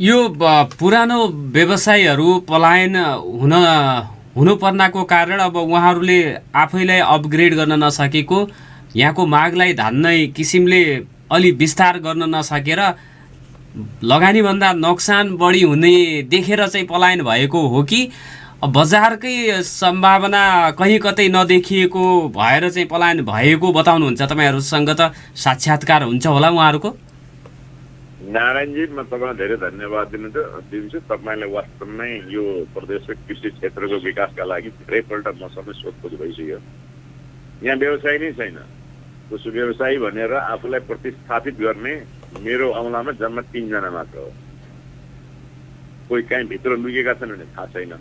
यो पुरानो व्यवसायीहरू पलायन हुनुपर्नाको कारण अब उहाँहरूले आफैलाई अपग्रेड गर्न नसकेको, यहाँको मागलाई धान्ने किसिमले अलि विस्तार गर्न नसकेर लगानीभन्दा नोक्सान बढी हुने देखेर चाहिँ पलायन भएको हो कि बजारकै सम्भावना कहीँ कतै नदेखिएको भएर चाहिँ पलायन भएको बताउनुहुन्छ? तपाईँहरूसँग त साक्षात्कार हुन्छ होला उहाँहरूको। नारायणजी, म तपाईँलाई धेरै धन्यवाद दिन्छु। तपाईँले वास्तवमै यो प्रदेशको कृषि क्षेत्रको विकासका लागि धेरैपल्ट मसँग सोधखोज भइसक्यो। यहाँ व्यवसाय नै छैन। पुष्प व्यवसायी भनेर आफूलाई प्रतिस्थापित गर्ने मेरो औँलामा जम्मा 3 जना मात्र हो। कोही कहीँ भित्र लुकेका छन् भने थाहा छैन।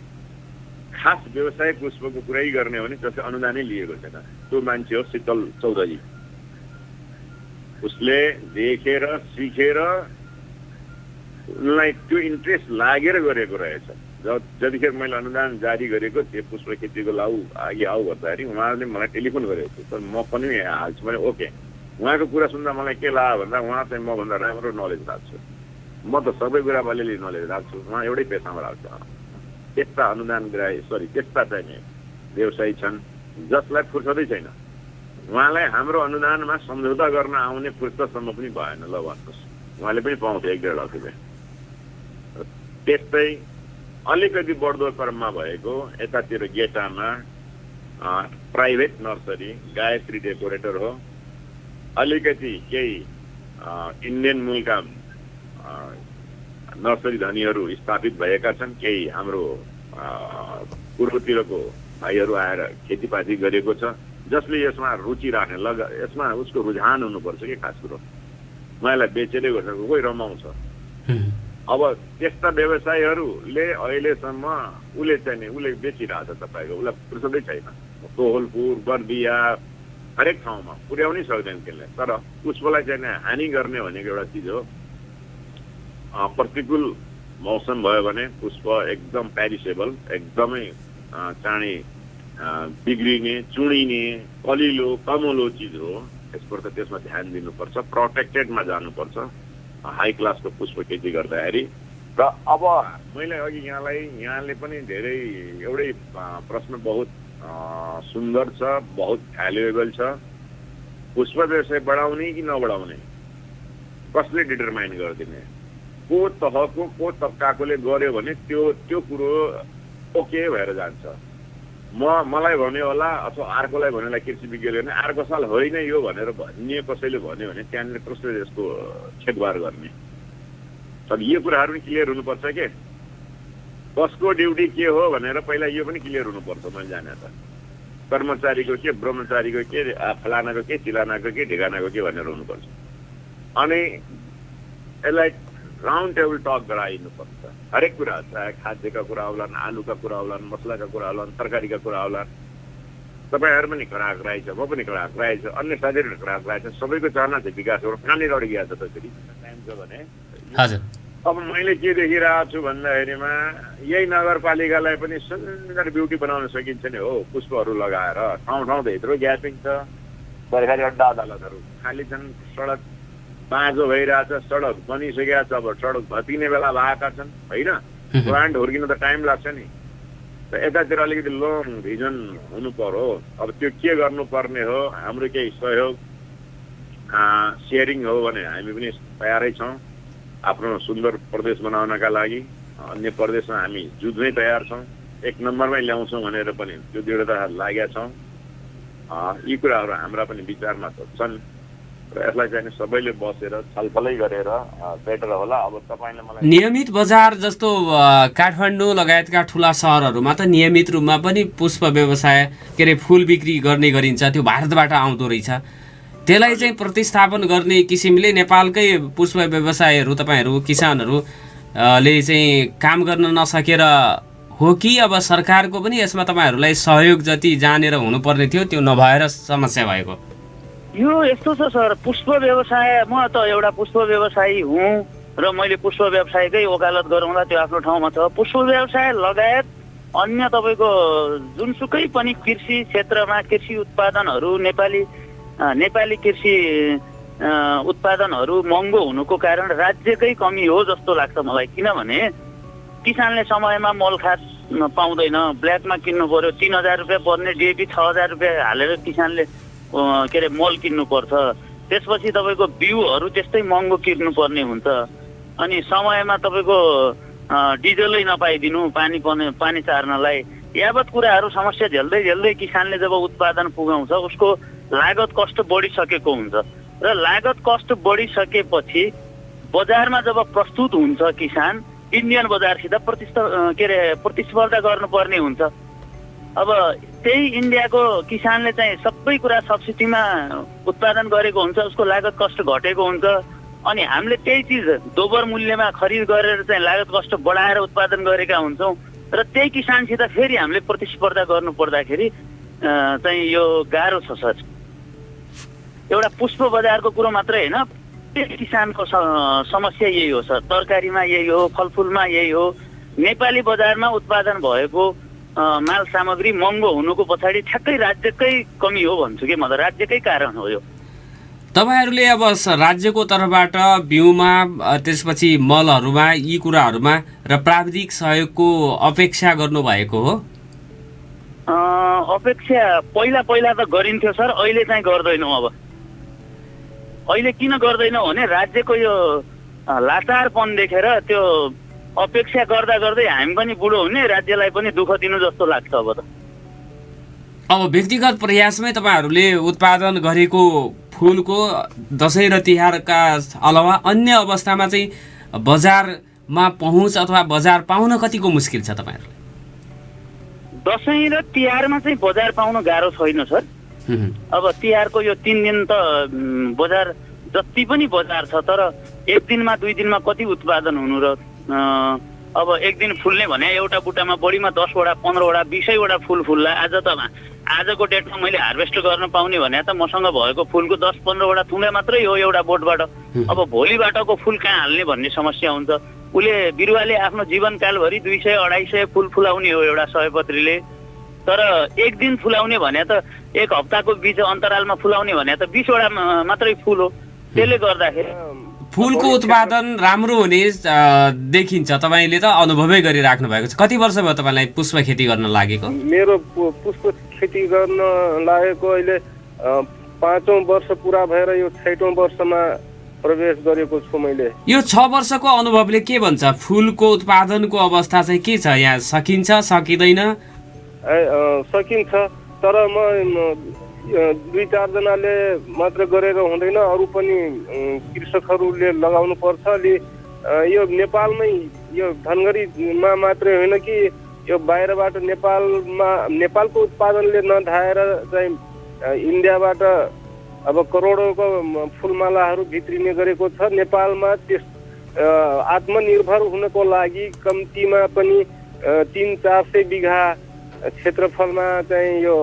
खास व्यवसाय पुष्पको कुरै गर्ने हो भने जसले अनुदानै लिएको छैन त्यो मान्छे हो शीतल चौधरी। उसले देखेर सिकेर उनलाई त्यो इन्ट्रेस्ट लागेर गरेको रहेछ। जतिखेर मैले अनुदान जारी गरेको थिएँ पुष्प खेतीको लागि आऊ भन्दाखेरि उहाँले मलाई टेलिफोन गरेको थियो। तर म पनि हाल्छु भने ओके। उहाँको कुरा सुन्दा मलाई के लाग्यो भन्दा उहाँ चाहिँ मभन्दा राम्रो नलेज राख्छु। म त सबै कुरा अलिअलि नलेज राख्छु, उहाँ एउटै पेसामा राख्छ। त्यस्ता अनुदान त्यस्ता चाहिँ व्यवसायी छन् जसलाई फुर्सदै छैन। उहाँलाई हाम्रो अनुदानमा सम्झौता गर्न आउने फुर्सदसम्म पनि भएन। ल भन्नुहोस्, उहाँले पनि पाउँथे 1.5 लाख रुपियाँ। त्यस्तै अलिकति बढ्दो क्रममा भएको यतातिर गेटामा प्राइभेट नर्सरी गायत्री डेकोरेटर हो। अलिकति केही इन्डियन मूलका नर्सरी धनीहरू स्थापित भएका छन्। केही हाम्रो पूर्वतिरको भाइहरू आएर खेतीपाती गरेको छ। जसले यसमा रुचि राख्ने यसमा उसको रुझान हुनुपर्छ कि खास कुरो। मलाई बेचेरै गर्छ, कोही रमाउँछ। अब त्यस्ता व्यवसायीहरूले अहिलेसम्म उसले बेचिरहेछ। तपाईँको उसलाई फुर्सदै छैन। कोहलपुर बर्दिया हरेक ठाउँमा पुर्याउनै सक्दैन त्यसले। तर पुष्पलाई चाहिँ हानि गर्ने भनेको एउटा चिज हो। प्रतिकूल मौसम भयो भने पुष्प एकदम पेरिसेबल, एकदमै चाँडै बिग्रिने, चुडिने, कलिलो कमलो चिज हो। त्यसमा ध्यान दिनुपर्छ। प्रोटेक्टेडमा जानुपर्छ हाई क्लासको पुष्प खेती गर्दाखेरि। र अब मैले अघि यहाँले पनि धेरै एउटै प्रश्न बहुत सुन्दर छ, बहुत भ्यालुएबल छ। पुष्प व्यवसाय बढाउने कि नबढाउने कसले डिटरमाइन गरिदिने? को तहको को तबकाकोले गर्यो भने त्यो कुरो ओके भएर जान्छ। मलाई भन्यो होला अथवा अर्कोलाई भन्यो होला कृषि विज्ञले भने अर्को साल होइन यो भनेर भन्ने कसैले भन्यो भने त्यहाँनिर कसले यसको छेकबार गर्ने? तर यो कुराहरू पनि क्लियर हुनुपर्छ के कसको ड्युटी के हो भनेर पहिला यो पनि क्लियर हुनुपर्छ। मैले जाने त कर्मचारीको के, ब्रह्मचारीको के, फलानाको के, चिलानाको के, ढिकानाको के भनेर हुनुपर्छ। अनि यसलाई राउन्ड टेबल टक गराइनुपर्छ। हरेक कुरा, चाहे खाद्यका कुरा आउलान्, आलुका कुरा आउलान्, मसलाका कुरा आउलान्, तरकारीका कुरा आउलान्। तपाईँहरू पनि कराएको रहेछ, म पनि कराएको रहेछ, अन्य साथीहरू कराएको रहेछ। सबैको चाहना चाहिँ विकास हो। कहाँनिर अडि गएको छ त्यसरी टाइम छ भने। अब मैले के देखिरहेको छु भन्दाखेरिमा यही नगरपालिकालाई पनि सुन्दर ब्युटी बनाउन सकिन्छ नि हो। पुष्पहरू लगाएर ठाउँ त यत्रो ग्यापिङ छ। सरकारी अड्डा अदालतहरू खाली छन्। सडक बाँझो भइरहेछ, सडक बनिसकेका छ। अब सडक भत्किने बेला भएका छन् होइन। प्लान्ट हुर्किन त टाइम लाग्छ नि। त यतातिर अलिकति लङ भिजन हुनु पर्यो। अब त्यो के गर्नुपर्ने हो? हाम्रो केही सहयोग सेयरिङ हो भने हामी पनि तयारै छौँ आफ्नो सुन्दर प्रदेश बनाउनका लागि। अन्य प्रदेशमा हामी जुझ्नै तयार छौँ। 1 नम्बरमै ल्याउँछौँ भनेर पनि त्यो दृढता लागेका छौँ। यी कुराहरू हाम्रा पनि विचारमा छन् र यसलाई चाहिँ सबैले बसेर छलफलै गरेर बेटर होला। अब तपाईँले मलाई नियमित बजार जस्तो काठमाडौँ लगायतका ठुला सहरहरूमा त नियमित रूपमा पनि पुष्प व्यवसाय के अरे फुल बिक्री गर्ने गरिन्छ। त्यो भारतबाट आउँदो रहेछ। त्यसलाई चाहिँ प्रतिस्थापन गर्ने किसिमले नेपालकै पुष्प व्यवसायहरू तपाईँहरू किसानहरूले चाहिँ काम गर्न नसकेर हो कि अब सरकारको पनि यसमा तपाईँहरूलाई सहयोग जति जानेर हुनुपर्ने थियो त्यो नभएर समस्या भएको? यो यस्तो छ सर, पुष्प व्यवसाय, म त एउटा पुष्प व्यवसायी हुँ र मैले पुष्प व्यवसायकै वकालत गराउँदा त्यो आफ्नो ठाउँमा छ। पुष्प व्यवसाय लगायत अन्य तपाईँको जुनसुकै पनि कृषि क्षेत्रमा कृषि उत्पादनहरू नेपाली कृषि उत्पादनहरू महँगो हुनुको कारण राज्यकै कमी हो जस्तो लाग्छ मलाई। किनभने किसानले समयमा मल खाद पाउँदैन, ब्ल्याकमा किन्नु पर्यो, 3,000 रुपियाँ पर्ने डिएपी 6,000 रुपियाँ हालेर किसानले के अरे मल किन्नुपर्छ। त्यसपछि तपाईँको बिउहरू त्यस्तै महँगो किन्नुपर्ने हुन्छ। अनि समयमा तपाईँको डिजलै नपाइदिनु पानी चार्नलाई, यावत कुराहरू समस्या झेल्दै झेल्दै किसानले जब उत्पादन पुगाउँछ उसको लागत कष्ट बढिसकेको हुन्छ र लागत कष्ट बढिसकेपछि बजारमा जब प्रस्तुत हुन्छ किसान इन्डियन बजारसित प्रतिस्पर्धा गर्नुपर्ने हुन्छ। अब त्यही इन्डियाको किसानले चाहिँ सबै कुरा सब्सिडीमा उत्पादन गरेको हुन्छ, उसको लागत कष्ट घटेको हुन्छ। अनि हामीले त्यही चिज दोबर मूल्यमा खरिद गरेर चाहिँ लागत कष्ट बढाएर उत्पादन गरेका हुन्छौँ र त्यही किसानसित फेरि हामीले प्रतिस्पर्धा गर्नु पर्दाखेरि चाहिँ यो गाह्रो छ सर। एउटा पुष्प बजारको कुरो मात्रै होइन, त्यही किसानको समस्या यही हो सर। तरकारीमा यही हो, फलफुलमा यही हो। नेपाली बजारमा उत्पादन भएको माल सामग्री महँगो हुनुको पछाडि ठ्याक्कै राज्यकै कमी हो भन्छु कि म त, राज्यकै कारण हो यो। तपाईहरूले अब राज्यको तर्फबाट बिउमा त्यसपछि मलहरूमा यी कुराहरूमा र प्राविधिक सहयोगको अपेक्षा गर्नुभएको हो? अपेक्षा पहिला त गरिन्थ्यो सर, अहिले चाहिँ गर्दैनौँ। अब अहिले किन गर्दैनौँ भने राज्यको यो लाचारपन देखेर त्यो अपेक्षा गर्दा गर्दै हामी पनि बुढो हुने, राज्यलाई पनि दुःख दिनु जस्तो लाग्छ अब त। अब व्यक्तिगत प्रयासमै तपाईँहरूले उत्पादन गरेको फुलको दसैँ र तिहारका अलावा अन्य अवस्थामा चाहिँ बजारमा पहुँच अथवा बजार पाउन कतिको मुस्किल छ तपाईँहरूलाई? दसैँ र तिहारमा चाहिँ बजार पाउन गाह्रो छैन सर। अब तिहारको यो 3 दिन त बजार जति पनि बजार छ, तर एक दिनमा 2 दिनमा कति उत्पादन हुनु र अब एक दिन फुल्ने भने एउटा बुट्टामा बढीमा 10 वटा 15 वटा 20 वटा फुल फुल्ला। आजको डेटमा मैले हार्भेस्ट गर्न पाउने भने त मसँग भएको फुलको 10-15 वटा थुङ्गा मात्रै हो एउटा बोटबाट। अब भोलिबाटको फुल कहाँ हाल्ने भन्ने समस्या हुन्छ। उसले बिरुवाले आफ्नो जीवनकालभरि 200-250 फुल फुलाउने हो एउटा सयपत्रीले, तर एक दिन फुलाउने भने त एक हप्ताको बीच अन्तरालमा फुलाउने भने त 20 वटा मात्रै फुल हो। त्यसले गर्दाखेरि फुलको उत्पादन राम्रो हुने देखिन्छ। तपाईँले त अनुभवै गरिराख्नु भएको छ। कति वर्ष भयो तपाईँलाई पुष्प खेती गर्न लागेको? मेरो पुष्प खेती गर्न लागेको अहिले 5औं वर्ष पुरा भएर यो 6औं वर्षमा प्रवेश गरेको छु मैले। यो 6 वर्षको अनुभवले के भन्छ? फुलको उत्पादनको अवस्था चाहिँ के छ? यहाँ सकिन्छ सकिँदैन? सकिन्छ, तर म 2-4 जनाले मात्र गरेर हुँदैन, अरू पनि कृषकहरूले लगाउनु पर्छ। यो नेपालमै यो धनगढीमा मात्रै होइन कि यो बाहिरबाट नेपालको उत्पादनले नधाएर चाहिँ इन्डियाबाट अब करोडौँको फुलमालाहरू भित्रिने गरेको छ। नेपालमा त्यस आत्मनिर्भर हुनको लागि कम्तीमा पनि 300-400 बिघा क्षेत्रफलमा चाहिँ यो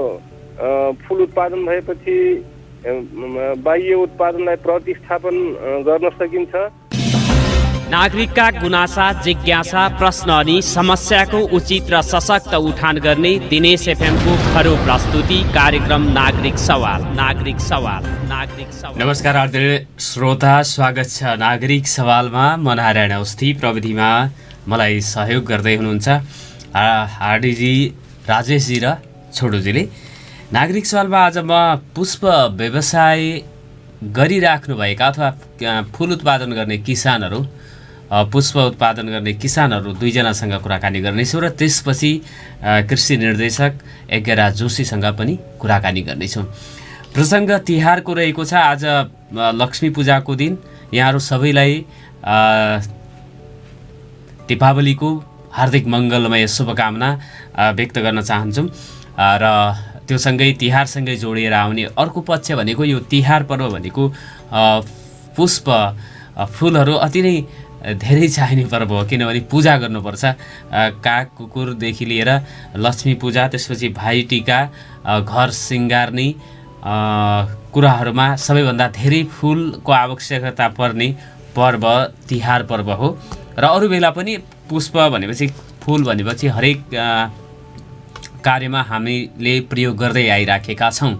फुल उत्पादन भएपछि बाह्य उत्पादनलाई प्रतिस्थापन गर्न सकिन्छ। नागरिकका गुनासा, जिज्ञासा, प्रश्न अनि समस्याको उचित र सशक्त उठान गर्ने दिनेश एफएमको खरो प्रस्तुति कार्यक्रम नागरिक सवाल। नमस्कार आदरणीय श्रोता, स्वागत छ नागरिक सवालमा। म नारायण अवस्थी, प्रविधिमा मलाई सहयोग गर्दै हुनुहुन्छ हार्डीजी, राजेशजी र छोडुजीले। नागरिक सवालमा आज म पुष्प व्यवसाय गरिराख्नुभएका अथवा फुल उत्पादन गर्ने किसानहरू, पुष्प उत्पादन गर्ने किसानहरू 2 जनासँग कुराकानी गर्नेछु र त्यसपछि कृषि निर्देशक यज्ञराज जोशीसँग पनि कुराकानी गर्नेछौँ। प्रसङ्ग तिहारको रहेको छ। आज लक्ष्मी पूजाको दिन। यहाँहरू सबैलाई दीपावलीको हार्दिक मङ्गलमय शुभकामना व्यक्त गर्न चाहन्छौँ र त्योसँगै तिहारसँगै जोडिएर आउने अर्को पक्ष भनेको यो तिहार पर्व भनेको पुष्प फुलहरू अति नै धेरै चाहिने पर्व हो। किनभने पूजा गर्नुपर्छ, काग कुकुरदेखि लिएर लक्ष्मी पूजा, त्यसपछि भाइटिका, घर सिँगार्ने कुराहरूमा सबैभन्दा धेरै फुलको आवश्यकता पर्ने पर्व तिहार पर्व हो। र अरू बेला पनि पुष्प भनेपछि, फुल भनेपछि हरेक कार्यमा हामीले प्रयोग गर्दै आइराखेका छौँ।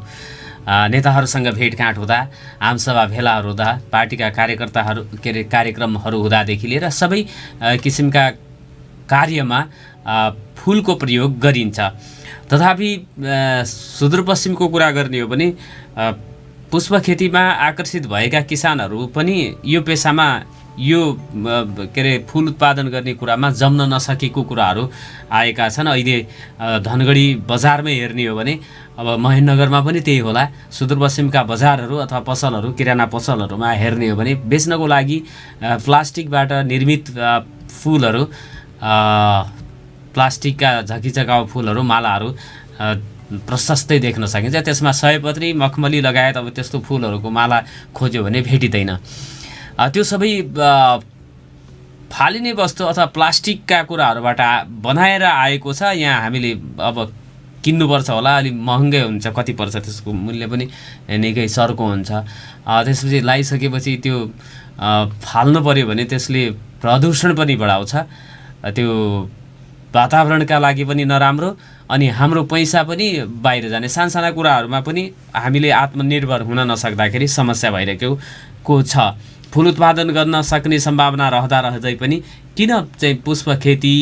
नेताहरूसँग भेटघाट हुँदा, आमसभा भेलाहरू हुँदा, पार्टीका कार्यकर्ताहरू कार्यक्रमहरू हुँदादेखि लिएर सबै किसिमका कार्यमा फुलको प्रयोग गरिन्छ। तथापि सुदूरपश्चिमको कुरा गर्ने हो भने पुष्प खेतीमा आकर्षित भएका किसानहरू पनि यो पेसामा यो फुल उत्पादन गर्ने कुरामा जम्न नसकेको कुराहरू आएका छन्। अहिले धनगढी बजारमै हेर्ने हो भने अब महेन्द्रनगरमा पनि त्यही होला, सुदूरपश्चिमका बजारहरू अथवा पसलहरू, किराना पसलहरूमा हेर्ने हो भने बेच्नको लागि प्लास्टिकबाट निर्मित फुलहरू, प्लास्टिकका झकिझकाउ फुलहरू, मालाहरू प्रशस्तै देख्न सकिन्छ। त्यसमा सयपत्री, मखमली लगायत अब त्यस्तो फुलहरूको माला खोज्यो भने भेटिँदैन। त्यो सबै फालिने वस्तु अथवा प्लास्टिकका कुराहरूबाट बनाएर आएको छ। यहाँ हामीले अब किन्नुपर्छ होला, अलिक महँगै हुन्छ, कति पर्छ त्यसको मूल्य पनि निकै सर्को हुन्छ। त्यसपछि लगाइसकेपछि त्यो फाल्नु पऱ्यो भने त्यसले प्रदूषण पनि बढाउँछ, त्यो वातावरणका लागि पनि नराम्रो, अनि हाम्रो पैसा पनि बाहिर जाने। सानसाना कुराहरूमा पनि हामीले आत्मनिर्भर हुन नसक्दाखेरि समस्या भइरहेको छ। फुल उत्पादन गर्न सक्ने सम्भावना रहँदै पनि किन चाहिँ पुष्प खेती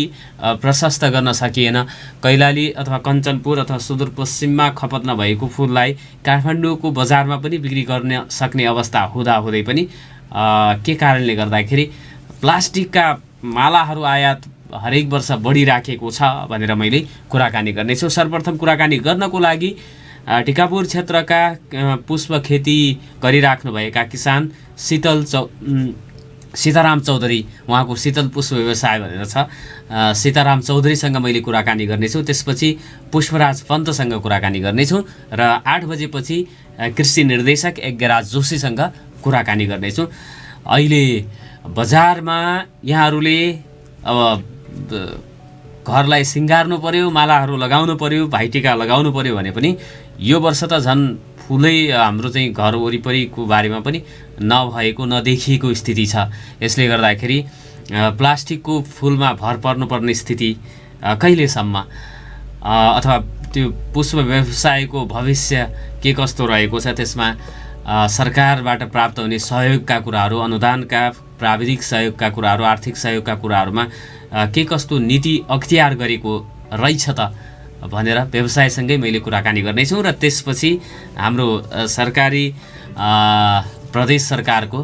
प्रशस्त गर्न सकिएन? कैलाली अथवा कञ्चनपुर अथवा सुदूरपश्चिममा खपत नभएको फुललाई काठमाडौँको बजारमा पनि बिक्री गर्न सक्ने अवस्था हुँदाहुँदै पनि के कारणले गर्दाखेरि प्लास्टिकका मालाहरू आयात हरेक वर्ष बढिराखेको छ भनेर मैले कुराकानी गर्नेछु। सर्वप्रथम कुराकानी गर्नको लागि टिकापुर क्षेत्रका पुष्प खेती गरिराख्नुभएका किसान सीताराम चौधरी, उहाँको शीतल पुष्प व्यवसाय भनेर छ, सीताराम चौधरीसँग मैले कुराकानी गर्नेछु। त्यसपछि पुष्पराज पन्तसँग कुराकानी गर्नेछु र 8 बजेपछि कृषि निर्देशक यज्ञराज जोशीसँग कुराकानी गर्नेछु। अहिले बजारमा यहाँहरूले अब घरलाई सिँगार्नु पर्यो, मालाहरू लगाउनु पर्यो, भाइटिका लगाउनु पर्यो भने पनि यो वर्ष त झन् फुलै हाम्रो चाहिँ घर वरिपरिको बारेमा पनि नभएको, नदेखिएको स्थिति छ। यसले गर्दाखेरि प्लास्टिकको फुलमा भर पर्नुपर्ने स्थिति कहिलेसम्म, अथवा त्यो पुष्प व्यवसायको भविष्य के कस्तो रहेको छ, त्यसमा सरकारबाट प्राप्त हुने सहयोगका कुराहरू, अनुदानका प्राविधिक सहयोगका कुराहरू, आर्थिक सहयोगका कुराहरूमा के कस्तो नीति अख्तियार गरेको रहेछ त भनेर व्यवसायसँगै मैले कुराकानी गर्नेछु। र त्यसपछि हाम्रो सरकारी प्रदेश सरकारको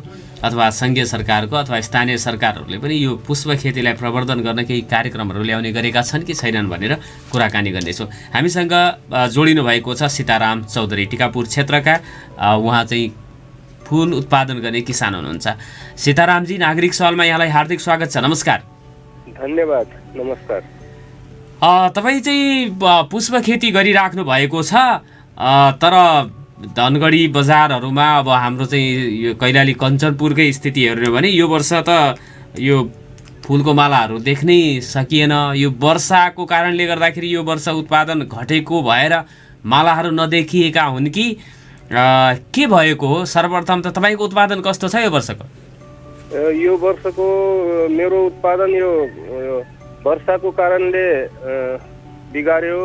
अथवा सङ्घीय सरकारको अथवा स्थानीय सरकारहरूले पनि यो पुष्प खेतीलाई प्रवर्धन गर्न केही कार्यक्रमहरू ल्याउने गरेका छन् कि छैनन् भनेर कुराकानी गर्नेछु। हामीसँग जोडिनु भएको छ सीताराम चौधरी, टिकापुर क्षेत्रका उहाँ चाहिँ फुल उत्पादन गर्ने किसान हुनुहुन्छ। सीतारामजी, नागरिक सवालमा यहाँलाई हार्दिक स्वागत छ। नमस्कार। धन्यवाद। नमस्कार। तपाईँ चाहिँ पुष्प खेती गरिराख्नु भएको छ, तर धनगढी बजारहरूमा अब हाम्रो चाहिँ यो कैलाली कञ्चनपुरकै स्थिति हेर्नु भने यो वर्ष त यो फुलको मालाहरू देख्नै सकिएन। यो वर्षाको कारणले गर्दाखेरि यो वर्ष उत्पादन घटेको भएर मालाहरू नदेखिएका हुन् कि के भएको हो? सर्वप्रथम त तपाईँको उत्पादन कस्तो छ यो वर्षको? यो वर्षको मेरो उत्पादन यो वर्षाको कारणले बिगार्यो।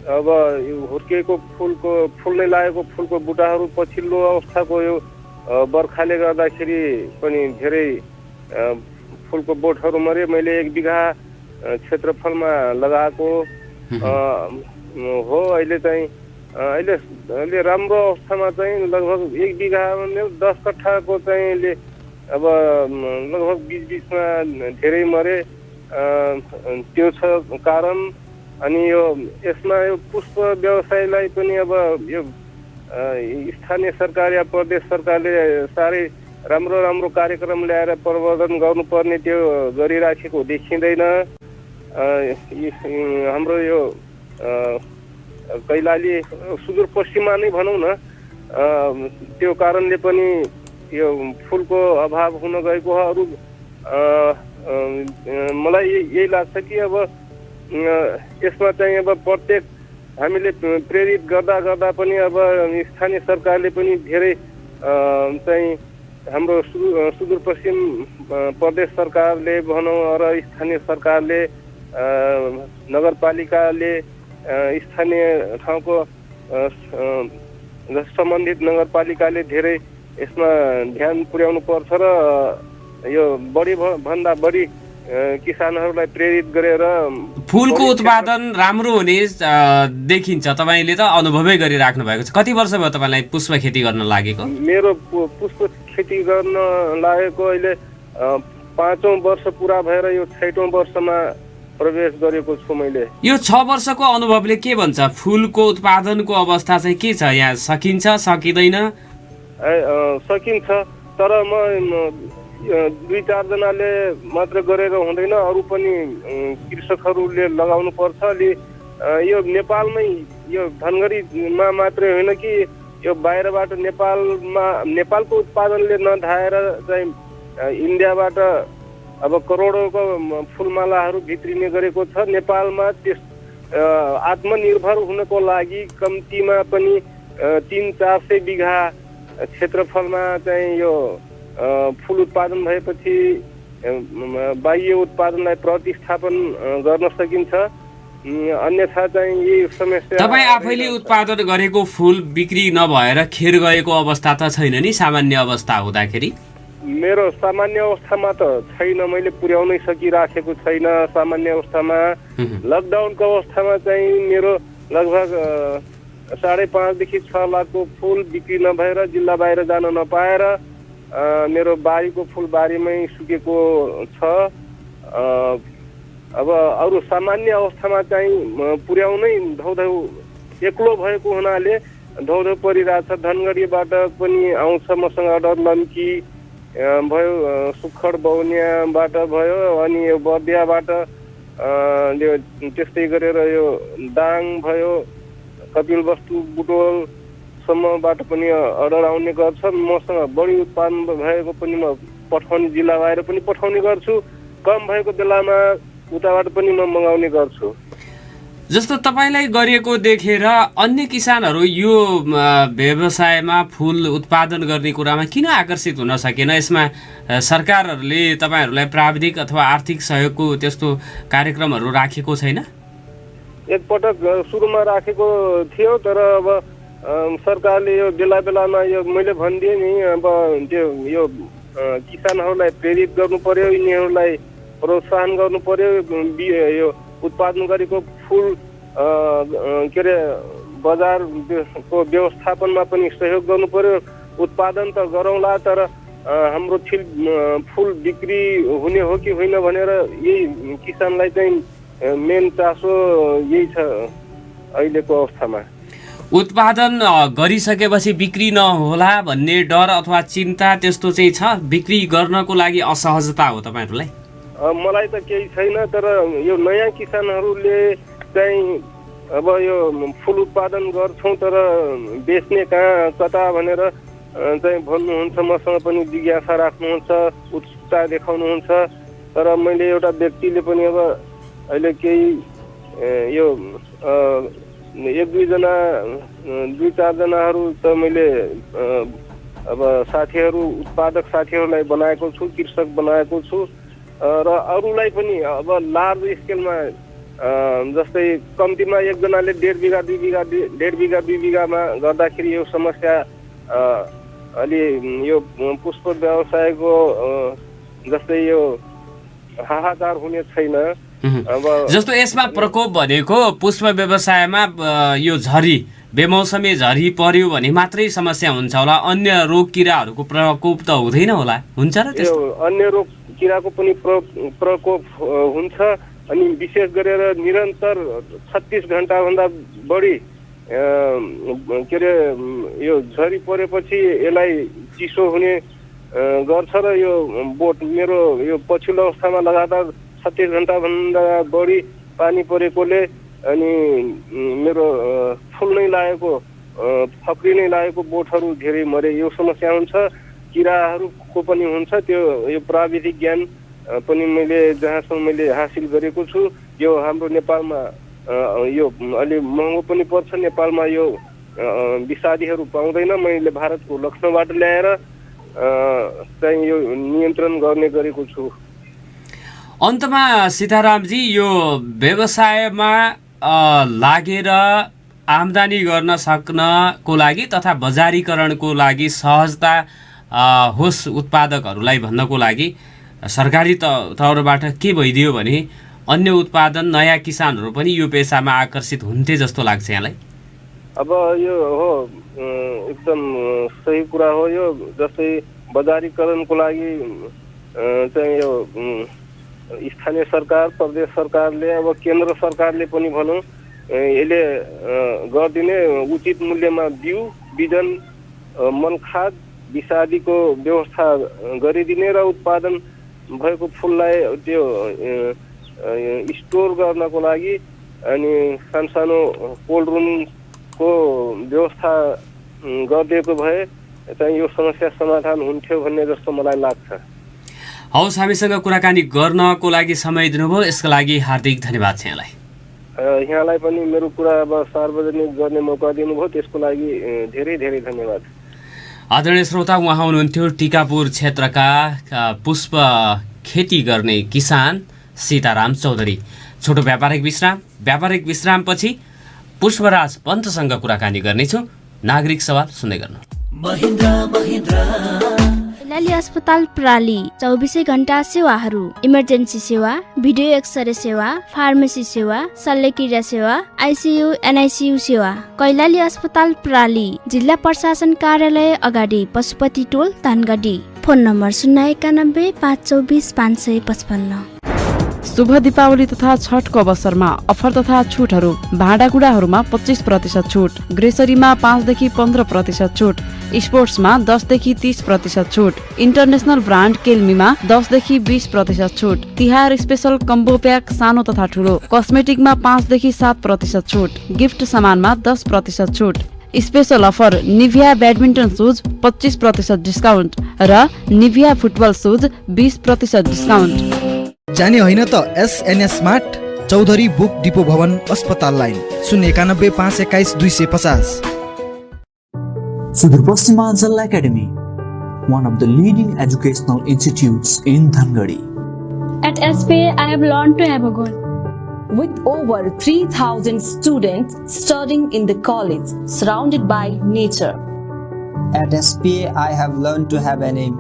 अब यो हुर्किएको फुल्नै लागेको फुलको बुट्टाहरू पछिल्लो अवस्थाको यो बर्खाले गर्दाखेरि पनि धेरै फुलको बोटहरू मरे। मैले 1 बिघा क्षेत्रफलमा लगाएको हो। अहिले चाहिँ अहिले राम्रो अवस्थामा चाहिँ लगभग 1 बिघामा 10 कट्ठाको चाहिँ अब लगभग 20-20मा धेरै मरे। त्यो छ कारण। अनि यो यसमा यो पुष्प व्यवसायलाई पनि अब यो स्थानीय सरकार या प्रदेश सरकारले साह्रै राम्रो कार्यक्रम ल्याएर प्रवर्धन गर्नुपर्ने त्यो गरिराखेको देखिँदैन। हाम्रो यो कैलाली सुदूरपश्चिममा नै भनौँ न, त्यो कारणले पनि यो फुलको अभाव हुन गएको हो। अरू मलाई यही लाग्छ कि अब यसमा चाहिँ अब प्रत्येक हामीले प्रेरित गर्दा पनि अब स्थानीय सरकारले पनि धेरै चाहिँ हाम्रो सुदूरपश्चिम प्रदेश सरकारले भनौँ र स्थानीय सरकारले, नगरपालिकाले, स्थानीय ठाउँको सम्बन्धित नगरपालिकाले धेरै यसमा ध्यान पुर्याउनु पर्छ र यो भन्दा बढी किसानहरूलाई प्रेरित गरेर फुलको उत्पादन राम्रो हुने देखिन्छ। तपाईँले त अनुभवै गरिराख्नु भएको छ। कति वर्ष भयो तपाईँलाई पुष्प खेती गर्न लागेको? मेरो पुष्प खेती गर्न लागेको अहिले 5औं वर्ष पुरा भएर यो 6औं वर्षमा प्रवेश गरेको छु मैले। यो 6 वर्षको अनुभवले के भन्छ? फुलको उत्पादनको अवस्था चाहिँ के छ? यहाँ सकिन्छ सकिँदैन? सकिन्छ, तर म 2-4 जनाले मात्र गरेर हुँदैन, अरू पनि कृषकहरूले लगाउनु पर्छ। यो नेपालमै यो धनगढीमा मात्रै होइन कि यो बाहिरबाट नेपालको उत्पादनले नधाएर चाहिँ इन्डियाबाट अब करोडौँको फुलमालाहरू भित्रिने गरेको छ। नेपालमा आत्मनिर्भर हुनको लागि कम्तीमा पनि 300-400 बिघा क्षेत्रफलमा चाहिँ यो फुल उत्पादन भएपछि बाह्य उत्पादनलाई प्रतिस्थापन गर्न सकिन्छ। अन्यथा चाहिँ यही समस्या। तपाईँ आफैले उत्पादन गरेको फुल बिक्री नभएर खेर गएको अवस्था त छैन नि? सामान्य अवस्था हुँदाखेरि मेरो सामान्य अवस्थामा त छैन, मैले पुर्याउनै सकिराखेको छैन। सामान्य अवस्थामा लकडाउनको अवस्थामा चाहिँ मेरो लगभग 5.5 देखि 6 लाखको फुल बिक्री नभएर जिल्ला बाहिर जान नपाएर मेरो बारीको फुल बारीमै सुकेको छ। अब अरू सामान्य अवस्थामा चाहिँ पुर्याउनै धौधौ एक्लो भएको हुनाले धौधौ परिरहेछ। धनगढीबाट पनि आउँछ मसँग अर्डर, लम्की भयो, सुखड बौनियाबाट भयो, अनि यो बर्दियाबाट त्यस्तै गरेर यो दाङ भयो, कपिलवस्तु बुटोलसम्मबाट पनि अर्डर आउने गर्छ। मसँग बढी उत्पादन भएको पनि म पठाउने, जिल्ला बाहिर पनि पठाउने गर्छु। कम भएको बेलामा उताबाट पनि म मगाउने गर्छु। जस्तो तपाईँलाई गरिएको देखेर अन्य किसानहरू यो व्यवसायमा फुल उत्पादन गर्ने कुरामा किन आकर्षित हुन सकेन? यसमा सरकारहरूले तपाईँहरूलाई प्राविधिक अथवा आर्थिक सहयोगको त्यस्तो कार्यक्रमहरू राखेको छैन? एकपटक सुरुमा राखेको थियो, तर अब सरकारले यो बेला बेलामा यो मैले भनिदिएँ नि, अब त्यो यो किसानहरूलाई प्रेरित गर्नु पर्यो, यिनीहरूलाई प्रोत्साहन गर्नु पर्यो। यो उत्पादन गरेको फुल के अरे बजारको व्यवस्थापनमा पनि सहयोग गर्नु पर्यो। उत्पादन त गरौँला, तर हाम्रो फुल बिक्री हुने हो कि होइन भनेर यही किसानलाई चाहिँ मेन चासो यही छ अहिलेको अवस्थामा। उत्पादन गरिसकेपछि बिक्री नहोला भन्ने डर अथवा चिन्ता त्यस्तो चाहिँ छ? बिक्री गर्नको लागि असहजता हो तपाईँहरूलाई? मलाई त केही छैन, तर यो नयाँ किसानहरूले चाहिँ अब यो फुल उत्पादन गर्छौँ तर बेच्ने कहाँ कता भनेर चाहिँ भन्नुहुन्छ। मसँग पनि जिज्ञासा राख्नुहुन्छ, उत्सुकता देखाउनुहुन्छ। तर मैले एउटा व्यक्तिले पनि अब अहिले केही यो 2-4 जनाहरू त मैले अब साथीहरू, उत्पादक साथीहरूलाई बनाएको छु, कृषक बनाएको छु। र अरूलाई पनि अब लार्ज स्केलमा जस्तै कम्तीमा 1 जनाले 1.5 बिघा 2 बिघामा गर्दाखेरि यो समस्या अलि यो पुष्प व्यवसायको जस्तै यो हाहाकार हुने छैन। अब जस्तो यसमा प्रकोप भनेको पुष्प व्यवसायमा यो झरी, बेमौसमी झरी पर्यो भने मात्रै समस्या हुन्छ होला, अन्य रोग किराहरूको प्रकोप त हुँदैन होला? हुन्छ र त्यस्तो? अन्य रोग किराको पनि प्रकोप हुन्छ। अनि विशेष गरेर निरन्तर 36 घण्टाभन्दा बढी के अरे यो झरी परेपछि यसलाई चिसो हुने गर्छ र यो बोट मेरो यो पछिल्लो अवस्थामा लगातार 36 घण्टाभन्दा बढी पानी परेकोले अनि मेरो फुल नै लागेको, फक्री नै लागेको बोटहरू धेरै मरे। यो समस्या हुन्छ। किराहरूको पनि हुन्छ। त्यो यो प्राविधिक ज्ञान पनि मैले जहाँसम्म मैले हासिल गरेको छु। यो हाम्रो नेपालमा यो अलि महँगो पनि पर्छ। नेपालमा यो विषादीहरू पाउँदैन। मैले भारतको लखनऊबाट ल्याएर चाहिँ यो नियन्त्रण गर्ने गरेको छु। अन्तमा सीतारामजी, यो व्यवसायमा लागेर आम्दानी गर्न सक्नको लागि तथा बजारीकरणको लागि सहजता होस् उत्पादकहरूलाई भन्नको लागि सरकारी तौरबाट के भइदियो भने अन्य उत्पादन नयाँ किसानहरू पनि यो पेसामा आकर्षित हुन्थे जस्तो लाग्छ यहाँलाई? अब यो हो एकदम सही कुरा हो। यो जस्तै बजारीकरणको लागि चाहिँ यो स्थानीय सरकार, प्रदेश सरकारले, अब केन्द्र सरकारले पनि भनौँ यसले गरिदिने उचित मूल्यमा बिउ, बिजन, मलखाद, विषादीको व्यवस्था गरिदिने र उत्पादन भएको फुललाई त्यो स्टोर गर्नको लागि अनि सानो कोल्ड रुमको व्यवस्था गरिदिएको भए चाहिँ यो समस्या समाधान हुन्थ्यो भन्ने जस्तो मलाई लाग्छ। हवस्, हामीसँग कुराकानी गर्नको लागि समय दिनुभयो, यसको लागि हार्दिक धन्यवाद छ यहाँलाई। यहाँलाई पनि मेरो कुरा अब सार्वजनिक गर्ने मौका दिनुभयो, त्यसको लागि धेरै धेरै धन्यवाद। आदरणीय श्रोता, उहाँ हुनुहुन्थ्यो टिकापुर क्षेत्रका पुष्प खेती गर्ने किसान सीताराम चौधरी। छोटो व्यापारिक विश्रामपछि पुष्पराज पन्तसँग कुराकानी गर्नेछु। नागरिक सवाल सुन्दै गर्नु। कैलाली अस्पताल प्राली 24 घण्टा सेवाहरू, इमर्जेन्सी सेवा, भिडियो एक्सरे सेवा, फार्मेसी सेवा, शल्यक्रिया सेवा, आइसियु एनआइसियु सेवा। कैलाली अस्पताल प्राली, जिल्ला प्रशासन कार्यालय अगाडि, पशुपति टोल, धनगढी। Phone number 091 524 555। शुभ दीपावली तथा छठको अवसरमा अफर तथा छुटहरू। भाँडाकुँडाहरूमा 25% छुट, ग्रेसरीमा 5 देखि 15% छुट, स्पोर्ट्समा 10 देखि 30% छुट, इन्टरनेसनल ब्रान्ड केल्मीमा 10 देखि 20% छुट, तिहार स्पेशल कम्बो प्याक सानो तथा ठुलो, कस्मेटिकमा 5 देखि 7% छुट, गिफ्ट सामानमा 10% छुट। Special offer Nivia badminton shoes 25% discount र निभिया फुटबल सुज 20% डिस्काउन्ट। जाने होइन त SNS smart Chaudhary book depot भवन अस्पताल line 091 521 250। Sudurpashchimanchal Academy, one of the leading educational institutes in Dhangadi. At SPA, I have learned to have a goal. With over 3,000 students studying in the college, surrounded by nature. At SPA, I have learned to have an aim.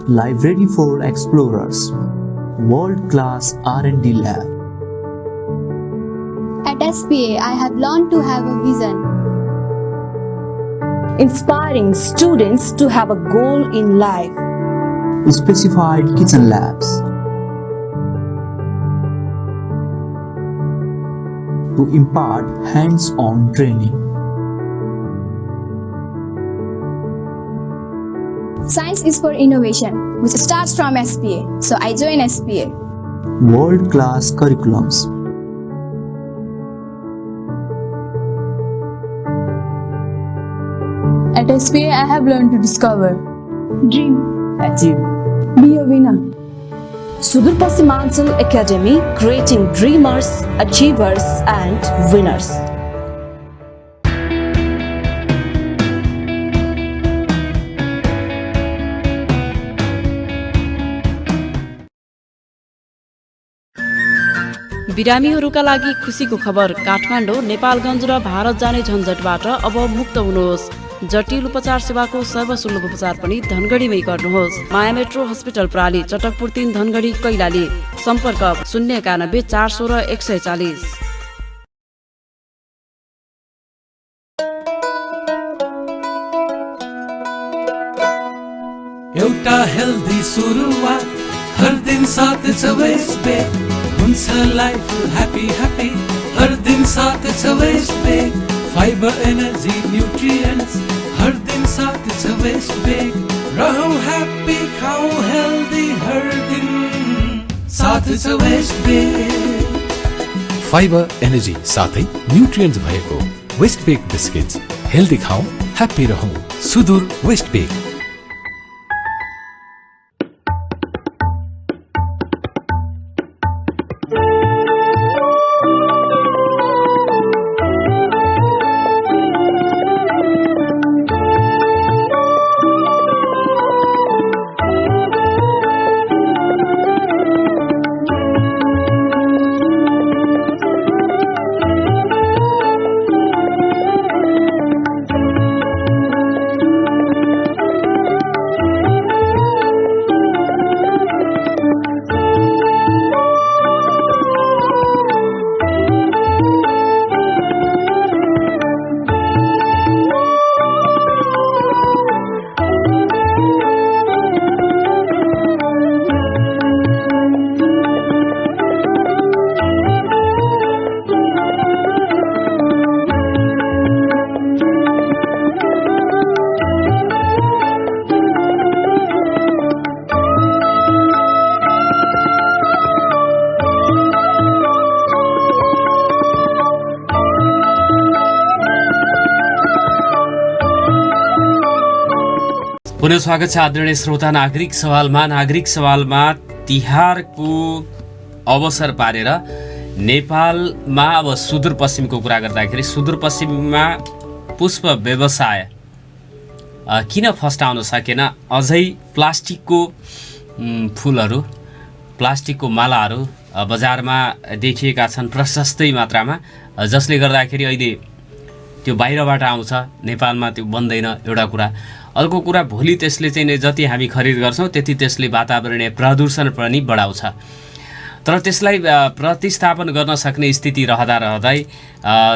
Library for explorers. World-class R&D lab. At SPA, I have learned to have a vision. Inspiring students to have a goal in life. Specified kitchen labs. To impart hands-on training. Science is for innovation, which starts from SPA. So I join SPA. World-class curriculums. At SPA, I have learned to discover, dream, Achieve. be a winner. Sudurpashchimaञ्चल Academy, creating dreamers, achievers and winners. बिरामीहरूका लागि खुसीको खबर। काठमाडौँ, नेपालगञ्ज र भारत जाने झन्झटबाट अब मुक्त हुनुहोस्। जटिल उपचार सेवाको सर्वसुलभ उपचार पनि धनगढीमै गर्नुहोस्। माया मेट्रो हस्पिटल प्राली, चटकपुर 3 धनगढी कैलाली। सम्पर्क 091 416 140। एउटा हेल्दी सुरुवात हर दिन साथ छ वेस्ट बेग हुन्छ लाइफ ह्यापी ह्यापी हर दिन साथ छ West Bake fibre energy nutrients हर दिन साथ छ वेस्ट बेग रहौ ह्यापी खाऊ हेल्दी हर दिन साथ छ वेस्ट बेग फाइबर एनर्जी साथै न्यूट्रिएंट्स भएको वेस्ट बेग बिस्किट्स हेल्दी खाऊ ह्यापी रहौ सुदूर वेस्ट बेग। पुनः स्वागत छ आदरणीय श्रोता। नागरिक सवालमा तिहारको अवसर पारेर नेपालमा अब सुदूरपश्चिमको कुरा गर्दाखेरि सुदूरपश्चिममा पुष्प व्यवसाय किन फस्टाउन सकेन? अझै प्लास्टिकको फुलहरू, प्लास्टिकको मालाहरू बजारमा देखिएका छन् प्रशस्तै मात्रामा, जसले गर्दाखेरि अहिले त्यो बाहिरबाट आउँछ, नेपालमा त्यो बन्दैन एउटा कुरा। अर्को कुरा, भोलि त्यसले चाहिँ जति हामी खरिद गर्छौँ त्यति त्यसले वातावरणीय प्रदूषण पनि बढाउँछ। तर त्यसलाई प्रतिस्थापन गर्न सक्ने स्थिति रहँदै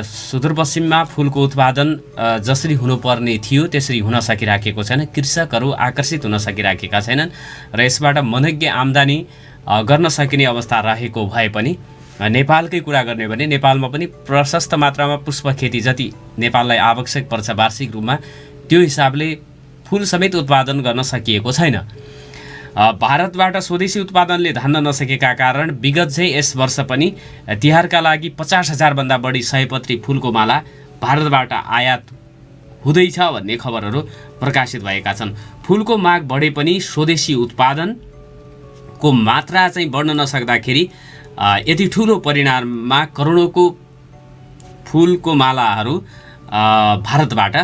सुदूरपश्चिममा फुलको उत्पादन जसरी हुनुपर्ने थियो त्यसरी हुन सकिराखेको छैन। कृषकहरू आकर्षित हुन सकिराखेका छैनन् र यसबाट मनोज्ञ आम्दानी गर्न सकिने अवस्था रहेको भए पनि नेपालकै कुरा गर्ने भने नेपालमा पनि प्रशस्त मात्रामा पुष्प खेती जति नेपाललाई आवश्यक पर्छ वार्षिक रूपमा, त्यो हिसाबले फुल समेत उत्पादन गर्न सकिएको छैन। भारतबाट स्वदेशी उत्पादनले धान्न नसकेका कारण विगत चाहिँ यस वर्ष पनि तिहारका लागि 50,000 भन्दा बढी सयपत्री फुलको माला भारतबाट आयात हुँदैछ भन्ने खबरहरू प्रकाशित भएका छन्। फुलको माग बढे पनि स्वदेशी उत्पादनको मात्रा चाहिँ बढ्न नसक्दाखेरि यति ठुलो परिणाममा करोडौँको फुलको मालाहरू भारतबाट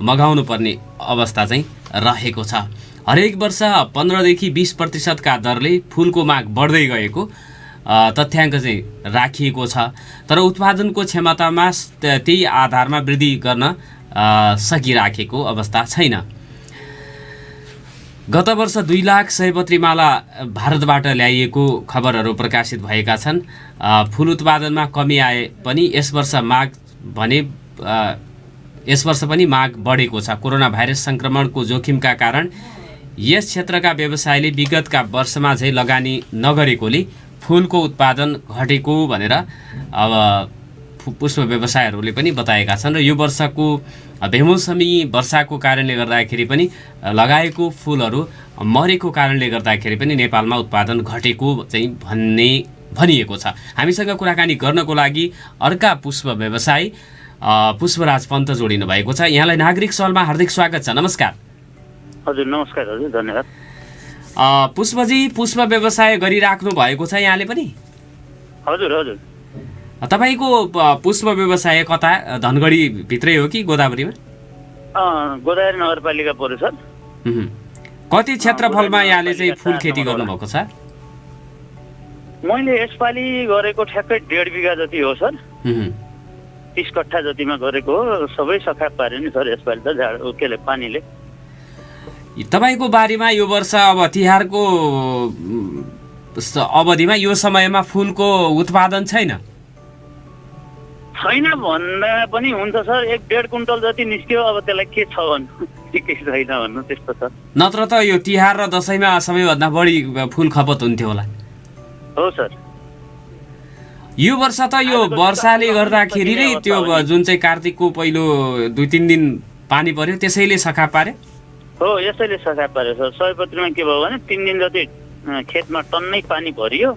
मगाउनु पर्ने अवस्था चाहिँ रहेको छ। हरेक वर्ष 15 देखि 20% का दरले फुलको माग बढ्दै गएको तथ्याङ्क चाहिँ राखिएको छ। तर उत्पादनको क्षमतामा त्यही आधारमा वृद्धि गर्न सकिराखेको अवस्था छैन। गत वर्ष 2 लाख सयपत्री माला भारतबाट ल्याइएको खबरहरू प्रकाशित भएका छन्। फुल उत्पादनमा कमी आए पनि यस वर्ष पनि माग बढेको छ। कोरोना भाइरस सङ्क्रमणको जोखिमका कारण यस क्षेत्रका व्यवसायले विगतका वर्षमा चाहिँ लगानी नगरेकोले फुलको उत्पादन घटेको भनेर अब पुष्प व्यवसायहरूले पनि बताएका छन्। र यो वर्षको बेमौसमी वर्षाको कारणले गर्दाखेरि पनि लगाएको फुलहरू मरेको कारणले गर्दाखेरि पनि नेपालमा उत्पादन घटेको चाहिँ भनिएको छ। हामीसँग कुराकानी गर्नको लागि अर्का पुष्प व्यवसायी पुष्पराज पन्त जोडिनु भएको छ। यहाँलाई नागरिक सवालमा हार्दिक स्वागत छ। नमस्कार। हजुर नमस्कार। हजुर धन्यवाद। पुष्पजी, पुष्प व्यवसाय गरिराख्नु भएको छ यहाँले पनि? हजुर हजुर। तपाईँको पुष्प व्यवसाय कता, धनगढी भित्रै हो कि गोदावरीमा? गोदावरी नगरपालिका पर्यो सर। कति क्षेत्रफलमा यहाँले चाहिँ फुल खेती गर्नुभएको छ? मैले यसपालि गरेको ठ्याक्कै 1.5 बिघा जति हो सर। 30 कट्ठा जतिमा गरेको हो। सबै सखा पार्यो नि सर यसपालि त पानीले। तपाईँको बारीमा यो वर्ष अब तिहारको अवधिमा यो समयमा फुलको उत्पादन छैन भन्दा पनि हुन्छ सर। 1.5 कुइन्टल जति निस्क्यो। अब त्यसलाई के छ भन्नु, ठिकै छैन भन्नु, त्यस्तो छ। नत्र त यो तिहार र दसैँमा सबैभन्दा बढी फुल खपत हुन्थ्यो होला। हो सर। यो वर्ष त यो वर्षाले गर्दाखेरि नै त्यो जुन चाहिँ कार्तिकको पहिलो 2-3 दिन पानी पर्यो त्यसैले सखा पार्यो। हो, यसैले सखा पार्यो सर। सयपत्रीमा के भयो भने 3 दिन जति खेतमा टन्नै पानी भरियो।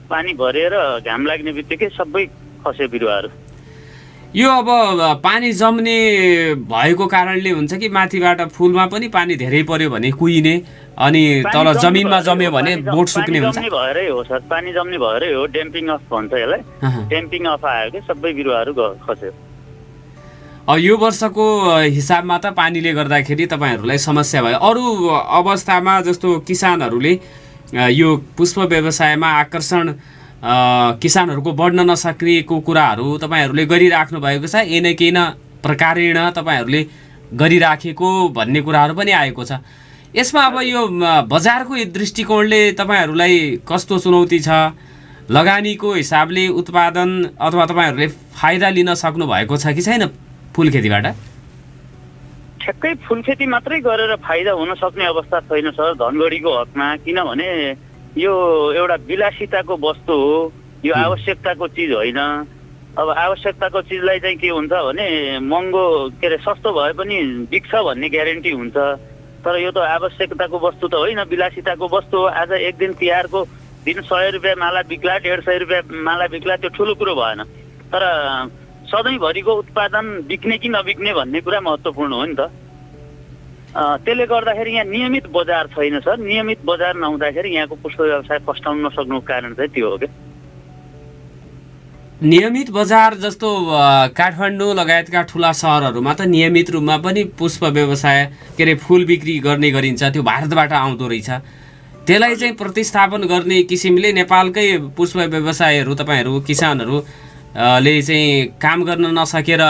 पानी भरेर घाम लाग्ने बित्तिकै सबै खस्यो बिरुवाहरू। यो अब पानी जम्ने भएको कारणले हुन्छ कि माथिबाट फुलमा पनि पानी धेरै पर्यो भने कुहिने, अनि तल जमिनमा जम्यो भने बोट सुक्ने हुन्छ? पानी जम्ने भएरै हो सर। पानी जम्ने भएरै हो। ड्याम्पिङ अफ भन्छ यसलाई। ड्याम्पिङ अफ आयो कि सबै बिरुवाहरू खस्यो। यो वर्षको हिसाबमा त पानीले गर्दाखेरि तपाईँहरूलाई समस्या भयो। अरू अवस्थामा जस्तो किसानहरूले यो पुष्प व्यवसायमा आकर्षण किसानहरूको बढ्न नसकेको कुराहरू तपाईँहरूले गरिराख्नु भएको छ। एनै केही न प्रकारेण तपाईँहरूले गरिराखेको भन्ने कुराहरू पनि आएको छ। यसमा अब यो बजारको दृष्टिकोणले तपाईँहरूलाई कस्तो चुनौती छ? लगानीको हिसाबले उत्पादन अथवा तपाईँहरूले फाइदा लिन सक्नु भएको छ कि छैन फुल खेतीबाट? ठ्याक्कै फुल खेती मात्रै गरेर फाइदा हुन सक्ने अवस्था छैन सर धनगढीको हकमा। किनभने यो एउटा विलासिताको वस्तु हो, यो आवश्यकताको चिज होइन। अब आवश्यकताको चिजलाई चाहिँ के हुन्छ भने महँगो सस्तो भए पनि बिक्छ भन्ने ग्यारेन्टी हुन्छ। तर यो त आवश्यकताको वस्तु त होइन, विलासिताको वस्तु हो। आज एक दिन तिहारको दिन 100 रुपियाँ माला बिक्ला, 150 रुपियाँ माला बिक्ला, त्यो ठुलो कुरो भएन। तर सधैँभरिको उत्पादन बिक्ने कि नबिक्ने भन्ने कुरा महत्त्वपूर्ण हो नि त। त्यसले गर्दाखेरि यहाँ नियमित बजार छैन सर। नियमित बजार नहुँदाखेरि यहाँको पुष्प व्यवसाय फस्टाउन नसक्नुको कारण चाहिँ त्यो हो क्या। नियमित बजार जस्तो काठमाडौँ लगायतका ठुला सहरहरूमा त नियमित रूपमा पनि पुष्प व्यवसाय के अरे फुल बिक्री गर्ने गरिन्छ, त्यो भारतबाट आउँदो रहेछ। त्यसलाई चाहिँ प्रतिस्थापन गर्ने किसिमले नेपालकै पुष्प व्यवसायहरू तपाईँहरू किसानहरू ले चाहिँ काम गर्न नसकेर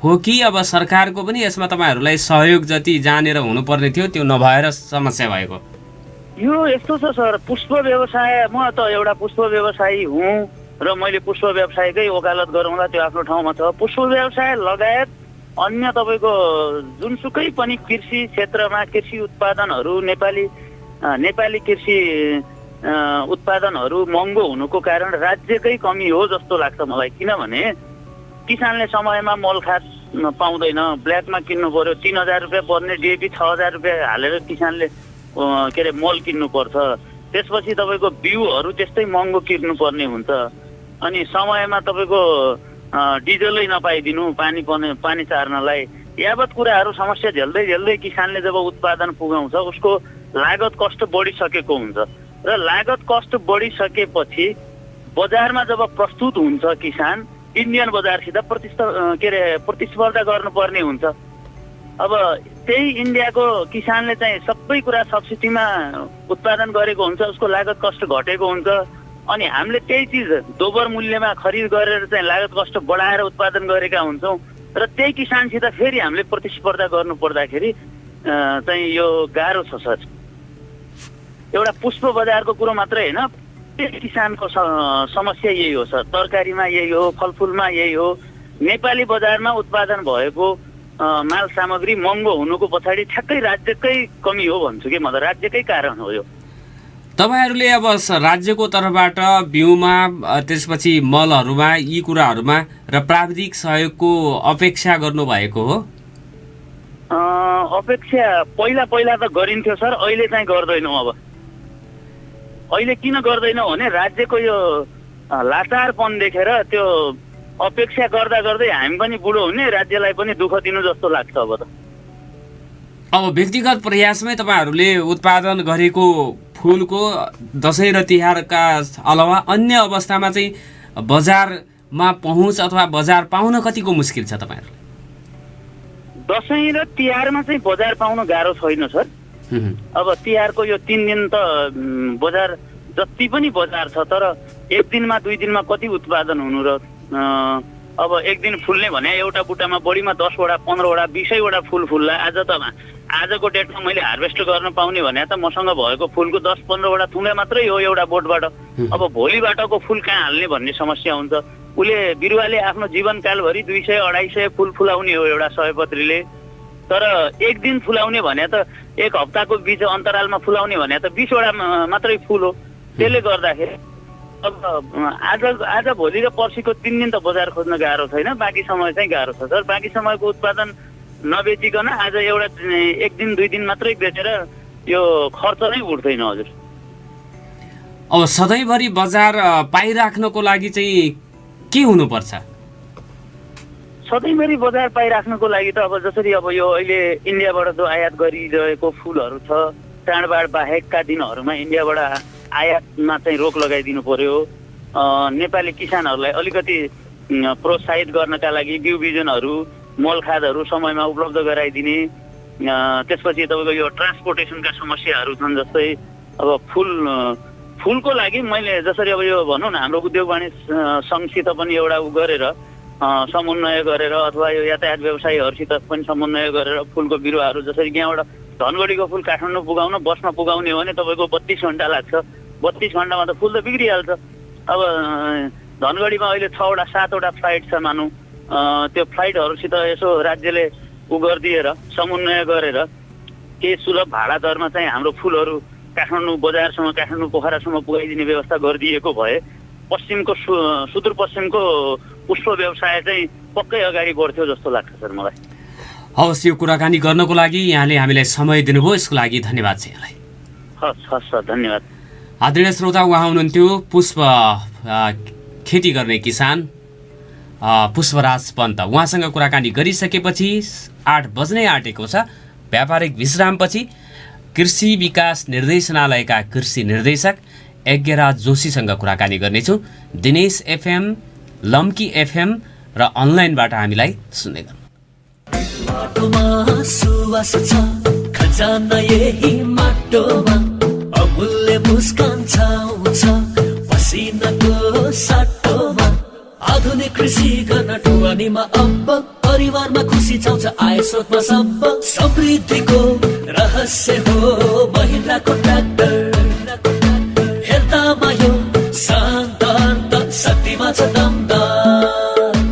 हो कि अब सरकारको पनि यसमा तपाईँहरूलाई सहयोग जति जानेर हुनुपर्ने थियो त्यो नभएर समस्या भएको? यो यस्तो छ सर, पुष्प व्यवसाय, म त एउटा पुष्प व्यवसायी हुँ र मैले पुष्प व्यवसायकै वकालत गरौँला त्यो आफ्नो ठाउँमा छ। पुष्प व्यवसाय लगायत अन्य तपाईँको जुनसुकै पनि कृषि क्षेत्रमा कृषि उत्पादनहरू नेपाली कृषि उत्पादनहरू महँगो हुनुको कारण राज्यकै कमी हो जस्तो लाग्छ मलाई। किनभने किसानले समयमा मल खाद पाउँदैन, ब्ल्याकमा किन्नु पर्यो, 3000 रुपियाँ पर्ने डिएपी 6000 रुपियाँ हालेर किसानले के अरे मल किन्नुपर्छ। त्यसपछि तपाईँको बिउहरू त्यस्तै महँगो किन्नुपर्ने हुन्छ। अनि समयमा तपाईँको डिजलै नपाइदिनु पानी चार्नलाई, यावत कुराहरू समस्या झेल्दै झेल्दै किसानले जब उत्पादन पुगाउँछ उसको लागत कष्ट बढिसकेको हुन्छ र लागत कष्ट बढिसकेपछि बजारमा जब प्रस्तुत हुन्छ किसान इन्डियन बजारसित प्रतिस्पर्धा गर्नुपर्ने हुन्छ। अब त्यही इन्डियाको किसानले चाहिँ सबै कुरा सब्सिडीमा उत्पादन गरेको हुन्छ, उसको लागत कष्ट घटेको हुन्छ। अनि हामीले त्यही चिज दोबर मूल्यमा खरिद गरेर चाहिँ लागत कष्ट बढाएर उत्पादन गरेका हुन्छौँ र त्यही किसानसित फेरि हामीले प्रतिस्पर्धा गर्नु पर्दाखेरि चाहिँ यो गाह्रो छ सर। एउटा पुष्प बजारको कुरो मात्रै होइन, किसानको समस्या यही हो सर। तरकारीमा यही हो, फलफुलमा यही हो। नेपाली बजारमा उत्पादन भएको माल सामग्री महँगो हुनुको पछाडि ठ्याक्कै राज्यकै कमी हो भन्छु कि म त, राज्यकै कारण हो यो। तपाईँहरूले अब राज्यको तर्फबाट बिउमा त्यसपछि मलहरूमा यी कुराहरूमा र प्राविधिक सहयोगको अपेक्षा गर्नुभएको हो? अपेक्षा पहिला त गरिन्थ्यो सर, अहिले चाहिँ गर्दैनौँ। अब अहिले किन गर्दैनौँ भने राज्यको यो लाचारपन देखेर त्यो अपेक्षा गर्दा गर्दै हामी पनि बुढो हुने, राज्यलाई पनि दुःख दिनु जस्तो लाग्छ अब त। अब व्यक्तिगत प्रयासमै तपाईँहरूले उत्पादन गरेको फुलको दसैँ र तिहारका अलावा अन्य अवस्थामा चाहिँ बजारमा पहुँच अथवा बजार पाउन कतिको मुस्किल छ तपाईँहरूलाई? दसैँ र तिहारमा चाहिँ बजार पाउन गाह्रो छैन सर। अब तिहारको यो 3 दिन त बजार जति पनि बजार छ, तर एक दिनमा 2 दिनमा कति उत्पादन हुनु र अब एक दिन फुल्ने भने एउटा बुट्टामा बढीमा 10 वटा 15 वटा 20 वटा फुल फुल्ला। आजको डेटमा मैले हार्भेस्ट गर्न पाउने भने त मसँग भएको फुलको 10-15 वटा थुङ्गा मात्रै हो एउटा बोटबाट। अब भोलिबाटको फुल कहाँ हाल्ने भन्ने समस्या हुन्छ। उसले बिरुवाले आफ्नो जीवनकालभरि 200-250 फुल फुलाउने हो एउटा सयपत्रीले, तर एक दिन फुलाउने भने त एक हप्ताको बीच अन्तरालमा फुलाउने भने त 20 वटा मात्रै फुल हो। त्यसले गर्दाखेरि अब आज भोलि र पर्सिको 3 दिन त बजार खोज्न गाह्रो छैन, बाँकी समय चाहिँ गाह्रो छ सर। बाँकी समयको उत्पादन नबेचिकन आज एउटा 1 दिन 2 दिन मात्रै बेचेर यो खर्च नै उठ्दैन हजुर। अब सधैँभरि बजार पाइराख्नको लागि चाहिँ के हुनुपर्छ? सधैँभरि बजार पाइराख्नुको लागि त अब जसरी अब यो अहिले इन्डियाबाट जो आयात गरिरहेको फुलहरू छ, चाडबाड बाहेकका दिनहरूमा इन्डियाबाट आयातमा चाहिँ रोक लगाइदिनु पर्यो। नेपाली किसानहरूलाई अलिकति प्रोत्साहित गर्नका लागि बिउ बिजनहरू मल खादहरू समयमा उपलब्ध गराइदिने। त्यसपछि तपाईँको यो ट्रान्सपोर्टेसनका समस्याहरू छन्, जस्तै अब फुलको लागि मैले जसरी अब यो भनौँ न हाम्रो उद्योग वाणिज्य सङ्घसित पनि एउटा गरेर समन्वय गरेर अथवा यो यातायात व्यवसायीहरूसित पनि समन्वय गरेर फुलको बिरुवाहरू जसरी यहाँबाट धनगढीको फुल काठमाडौँ पुगाउन बसमा पुगाउने हो भने तपाईँको 32 घन्टा लाग्छ। 32 घन्टामा त फुल त बिग्रिहाल्छ। अब धनगढीमा अहिले 6 वटा 7 वटा फ्लाइट छ मानौँ, त्यो फ्लाइटहरूसित यसो राज्यले गरिदिएर समन्वय गरेर केही सुलभ भाडा दरमा चाहिँ हाम्रो फुलहरू काठमाडौँ बजारसम्म काठमाडौँ पोखरासम्म पुगाइदिने व्यवस्था गरिदिएको भए पश्चिमको सुदूरपश्चिमको पुष्प व्यवसाय चाहिँ पक्कै अगाडि बढ्थ्यो जस्तो लाग्छ सर मलाई। हवस्, यो कुराकानी गर्नको लागि यहाँले हामीलाई समय दिनुभयो, यसको लागि धन्यवाद छ यहाँलाई। हस् सर, धन्यवाद। आदरणीय श्रोता, उहाँ हुनुहुन्थ्यो पुष्प खेती गर्ने किसान पुष्पराज पन्त। उहाँसँग कुराकानी गरिसकेपछि 8 बज्नै आँटेको छ। व्यापारिक विश्रामपछि कृषि विकास निर्देशनालयका कृषि निर्देशक यज्ञराज जोशीसँग कुराकानी गर्नेछौँ। दिनेश एफएम, लम्की एफएम र अनलाइनबाट हामीलाई सुन्दै गर्नु। माटोमा सुवास छ, खजाना यही माटोमा, अमूल्य मुस्कान छाउँछ पसिनाको साटोमा। आधुनिक कृषि गर्न ढुवानीमा अब परिवारमा खुसी छाउँछ, आय स्रोतमा सब समृद्धिको रहस्य हो महिन्द्राको ट्र्याक्टर। हेर्दामा यो शान्त शक्तिमा छ दमदार।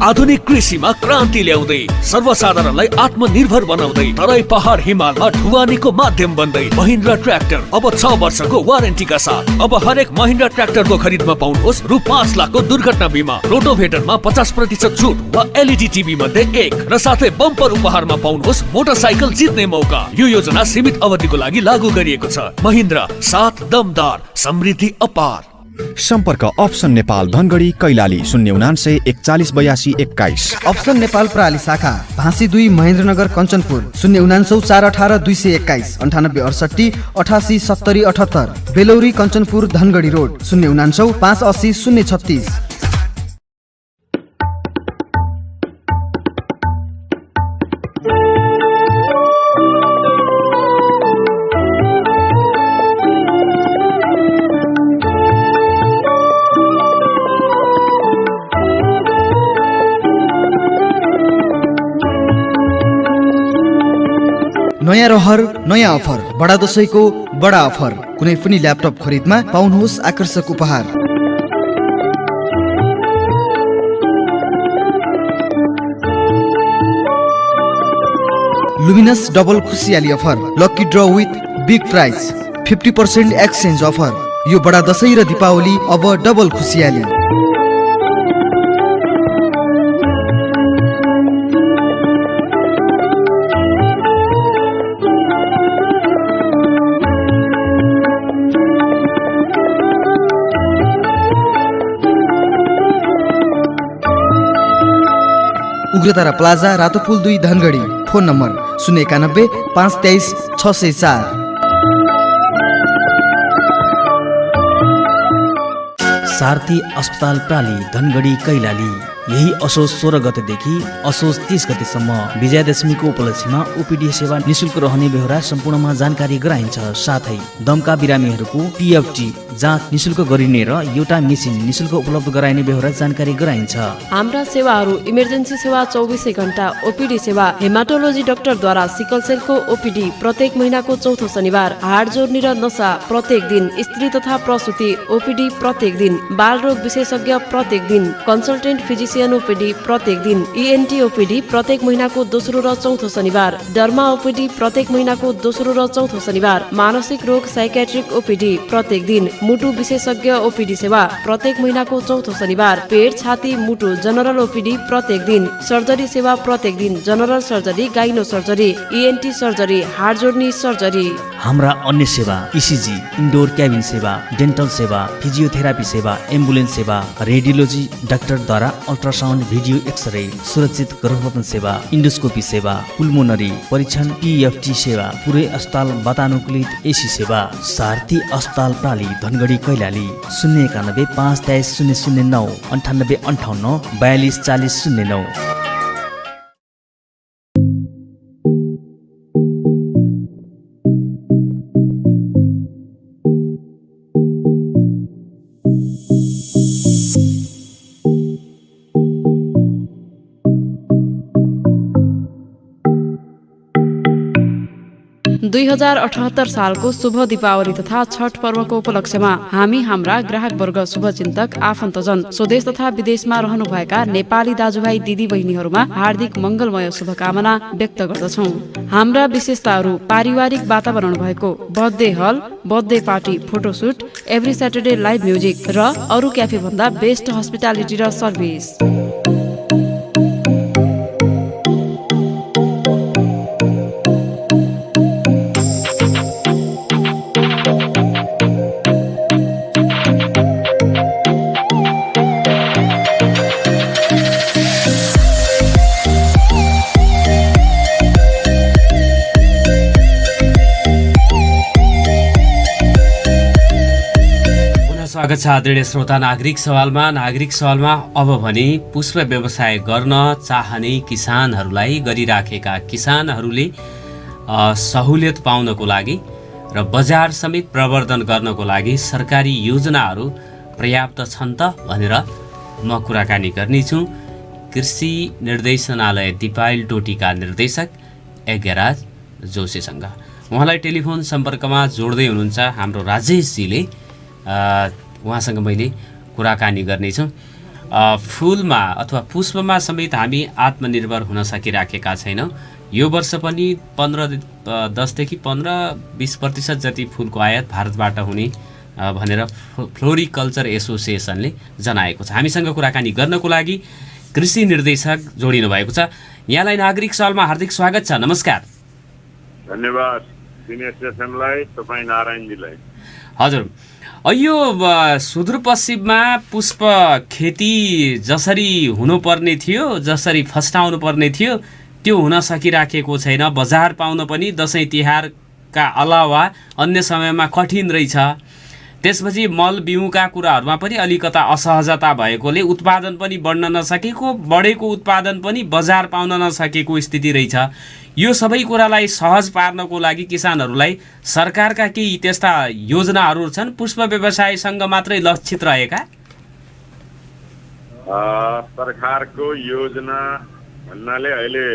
आधुनिक कृषिमा क्रान्ति ल्याउँदै सर्वसाधारणलाई आत्मनिर्भर बनाउँदै तराई पहाड हिमालमा ढुवानीको माध्यम बन्दै महिन्द्रा ट्र्याक्टर अब 6 वर्षको वारेन्टीका साथ। अब हरेक महिन्द्रा ट्र्याक्टरको खरिदमा पाउनुहोस् रु 5 लाखको दुर्घटना बिमा, रोटोभेटरमा 50% छुट वा एलइडी टिभी मध्ये 1 र साथै बम्पर उपहारमा पाउनुहोस् मोटरसाइकल जित्ने मौका। यो योजना सीमित अवधिको लागि लागू गरिएको छ। महिन्द्रा, साथ दमदार, समृद्धि अपार। सम्पर्क अप्सन नेपाल धनगढी कैलाली 099 41 82 21। अप्सन नेपाल प्राली शाखा भाँसी 2 महेन्द्रनगर कञ्चनपुर 099 418 221 98 68 88 70 78। बेलौरी कञ्चनपुर धनगढी रोड 099 580 036। नयाँ रहर नयाँ अफर, बडा दशैंको बडा अफर। कुनै पनि ल्यापटप खरिदमा पाउनुहोस् आकर्षक उपहार। लुमिनस डबल खुसियाली offer, lucky draw with big prize, 50% exchange offer. यो बडा दशैं र दीपावली अब डबल खुसियाली। Ugratara plaza, Ratopul 2 Dhangadhi. Phone number 091 523 604। सारथी अस्पताल प्राली धनगढी कैलाली। यही असोज 16 गतेदेखि असोज 30 गतेसम्म विजयादशमीको उपलक्ष्यमा ओपीडी सेवा निशुल्क रहने बेहोरा सम्पूर्णमा जानकारी गराइन्छ। साथै दमका बिरामीहरूको पीएफटी जाँच निशुल्क गरिने र एउटा मेसिन निशुल्क उपलब्ध गराइने बेहोरा जानकारी गराइन्छ। हाम्रा सेवाहरू इमर्जेन्सी सेवा 24 घण्टा, ओपीडी सेवा, हेमाटोलोजी डाक्टरद्वारा सिकल सेलको ओपीडी प्रत्येक महिनाको चौथो शनिबार, हाड जोड्ने र नसा प्रत्येक दिन, स्त्री तथा प्रसुति ओपीडी प्रत्येक दिन, बाल रोग विशेषज्ञ प्रत्येक दिन, कन्सल्टेन्ट फिजिसियन ओपीडी प्रत्येक दिन, ईएनटी ओपीडी प्रत्येक महिनाको दोस्रो र चौथो शनिबार, डर्मा ओपीडी प्रत्येक महिनाको दोस्रो र चौथो शनिबार, मानसिक रोग साइकेट्रिक ओपीडी प्रत्येक दिन, मुटु विशेषज्ञ ओपीडी सेवा प्रत्येक महिनाको चौथो शनिबार, पेट छाती मुटु जनरल ओपीडी प्रत्येक दिन, सर्जरी सेवा प्रत्येक दिन, general surgery, gyno surgery, ENT surgery, हाड जोड्ने सर्जरी। हाम्रा अन्य सेवा ईसीजी, इन्डोर क्याबिन सेवा, डेन्टल सेवा, फिजियोथेरापी सेवा, एम्बुलेन्स सेवा, रेडियोलोजी डाक्टरद्वारा अल्ट्रासाउन्ड, भिडियो एक्सरे, सुरक्षित गर्भधारण सेवा, इन्डोस्कोपी सेवा, पुल्मोनरी परीक्षण, पीएफटी सेवा, पुरै अस्पताल वातानुकूलित एसी सेवा। सारथी अस्पताल प्राली धनगढी कैलाली 091 523 009 98 58 42 40 09। दुई 2078 सालको शुभ दीपावली तथा छठ पर्वको उपलक्ष्यमा हामी हाम्रा ग्राहक वर्ग, शुभचिन्तक, आफन्तजन, स्वदेश तथा विदेशमा रहनुभएका नेपाली दाजुभाइ दिदी बहिनीहरूमा हार्दिक मङ्गलमय शुभकामना व्यक्त गर्दछौँ। हाम्रा विशेषताहरू: पारिवारिक वातावरण भएको birthday hall, birthday party, photoshoot, every Saturday live music र अरू क्याफे भन्दा बेस्ट हस्पिटालिटी र सर्भिस। स्वागत छ आदरणीय श्रोता नागरिक सवालमा अब भने पुष्प व्यवसाय गर्न चाहने किसानहरूलाई गरिराखेका किसानहरूले सहुलियत पाउनको लागि र बजार समेत प्रवर्धन गर्नको लागि सरकारी योजनाहरू पर्याप्त छन् त भनेर म कुराकानी गर्नेछु कृषि निर्देशनालय दिपायल टोटीका निर्देशक यज्ञराज जोशीसँग। उहाँलाई टेलिफोन सम्पर्कमा जोड्दै हुनुहुन्छ हाम्रो राजेशजीले। उहाँसँग मैले कुराकानी गर्नेछु। फुलमा अथवा पुष्पमा समेत हामी आत्मनिर्भर हुन सकिराखेका छैनौँ। यो वर्ष पनि 10 देखि 15-20% जति फुलको आयात भारतबाट हुने भनेर फ्लोरिकल्चर एसोसिएसनले जनाएको छ। हामीसँग कुराकानी गर्नको लागि कृषि निर्देशक जोडिनु भएको छ। यहाँलाई नागरिक सवालमा हार्दिक स्वागत छ। नमस्कार। धन्यवाद सिनियर सेसनलाई, तपाईँ नारायणजीलाई। हजुर, यो सुदूरपश्चिममा पुष्प खेती जसरी हुनुपर्ने थियो, जसरी फस्टाउनु पर्ने थियो, त्यो हुन सकिराखेको छैन। बजार पाउन पनि दसैँ तिहारका अलावा अन्य समयमा कठिन रहेछ। त्यसपछि मल बिउका कुराहरूमा पनि अलिकता असहजता भएकोले उत्पादन पनि बढ्न नसकेको, बढेको उत्पादन पनि बजार पाउन नसकेको स्थिति रहेछ। यो सबै कुरालाई सहज पार्नको लागि किसानहरूलाई सरकारका केही त्यस्ता योजनाहरू छन् पुष्प व्यवसायसँग मात्रै लक्षित रहेका? सरकारको योजना भन्नाले अहिले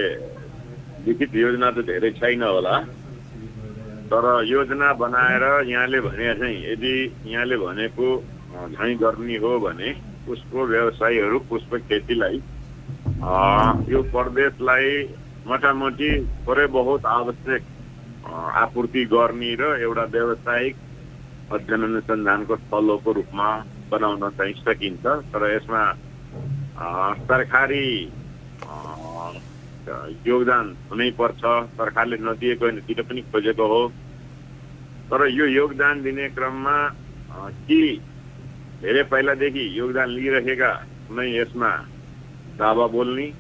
लिखित योजना त धेरै छैन होला, तर योजना बनाएर यहाँले भने चाहिँ यदि यहाँले भनेको झैँ गर्ने हो भने पुष्प व्यवसायीहरू पुष्प खेतीलाई यो प्रदेशलाई मोटामोटी थोरै बहुत आवश्यक आपूर्ति गर्ने र एउटा व्यावसायिक अध्ययन अनुसन्धानको स्थलको रूपमा बनाउन चाहिँ सकिन्छ। तर यसमा सरकारी योगदान हुनैपर्छ। सरकारले नदिएको होइन, दिन पनि खोजेको हो। तर यो योगदान दिने क्रममा कि धेरै पहिलादेखि योगदान लिइरहेका कुनै यसमा दावा बोल्ने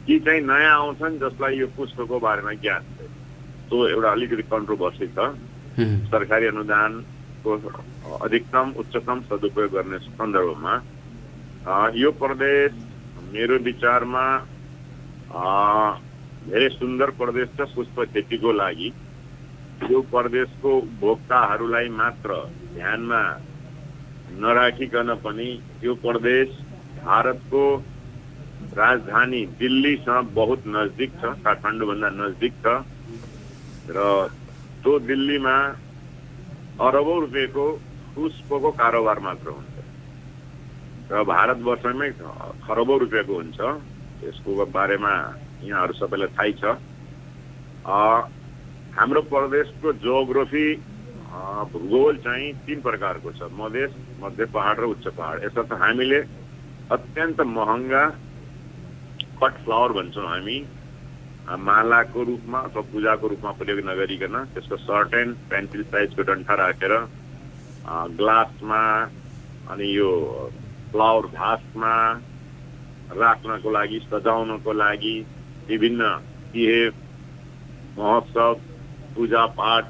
कि चाहिँ नयाँ आउँछन् जसलाई यो पुष्पको बारेमा ज्ञान छ, त्यो एउटा अलिकति कन्ट्रोभर्सी छ। सरकारी अनुदानको अधिकतम उच्चतम सदुपयोग गर्ने सन्दर्भमा यो प्रदेश मेरो विचारमा धेरै सुन्दर प्रदेश छ पुष्प खेतीको लागि। यो प्रदेशको उपभोक्ताहरूलाई मात्र ध्यानमा नराखिकन पनि यो प्रदेश भारतको राजधानी दिल्लीसँग बहुत नजदिक छ, काठमाडौँभन्दा नजदिक छ र त्यो दिल्लीमा अरबौँ रुपियाँको पुष्पको कारोबार मात्र हुन्छ र भारतवर्षमै खरबौँ रुपियाँको हुन्छ। यसको बारेमा यहाँहरू सबैलाई थाहै छ। हाम्रो प्रदेशको जियोग्राफी भूगोल चाहिँ 3 प्रकारको छ, मधेस, मध्य पहाड र उच्च पहाड। यसर्थ हामीले अत्यन्त महँगा कट फ्लावर भन्छौँ हामी, मालाको रूपमा अथवा पूजाको रूपमा प्रयोग नगरिकन त्यसको सर्टेन पेन्सिल साइजको डन्ठा राखेर ग्लासमा अनि यो फ्लावर भासमा राख्नको लागि, सजाउनको लागि विभिन्न तिहे महोत्सव, पूजापाठ,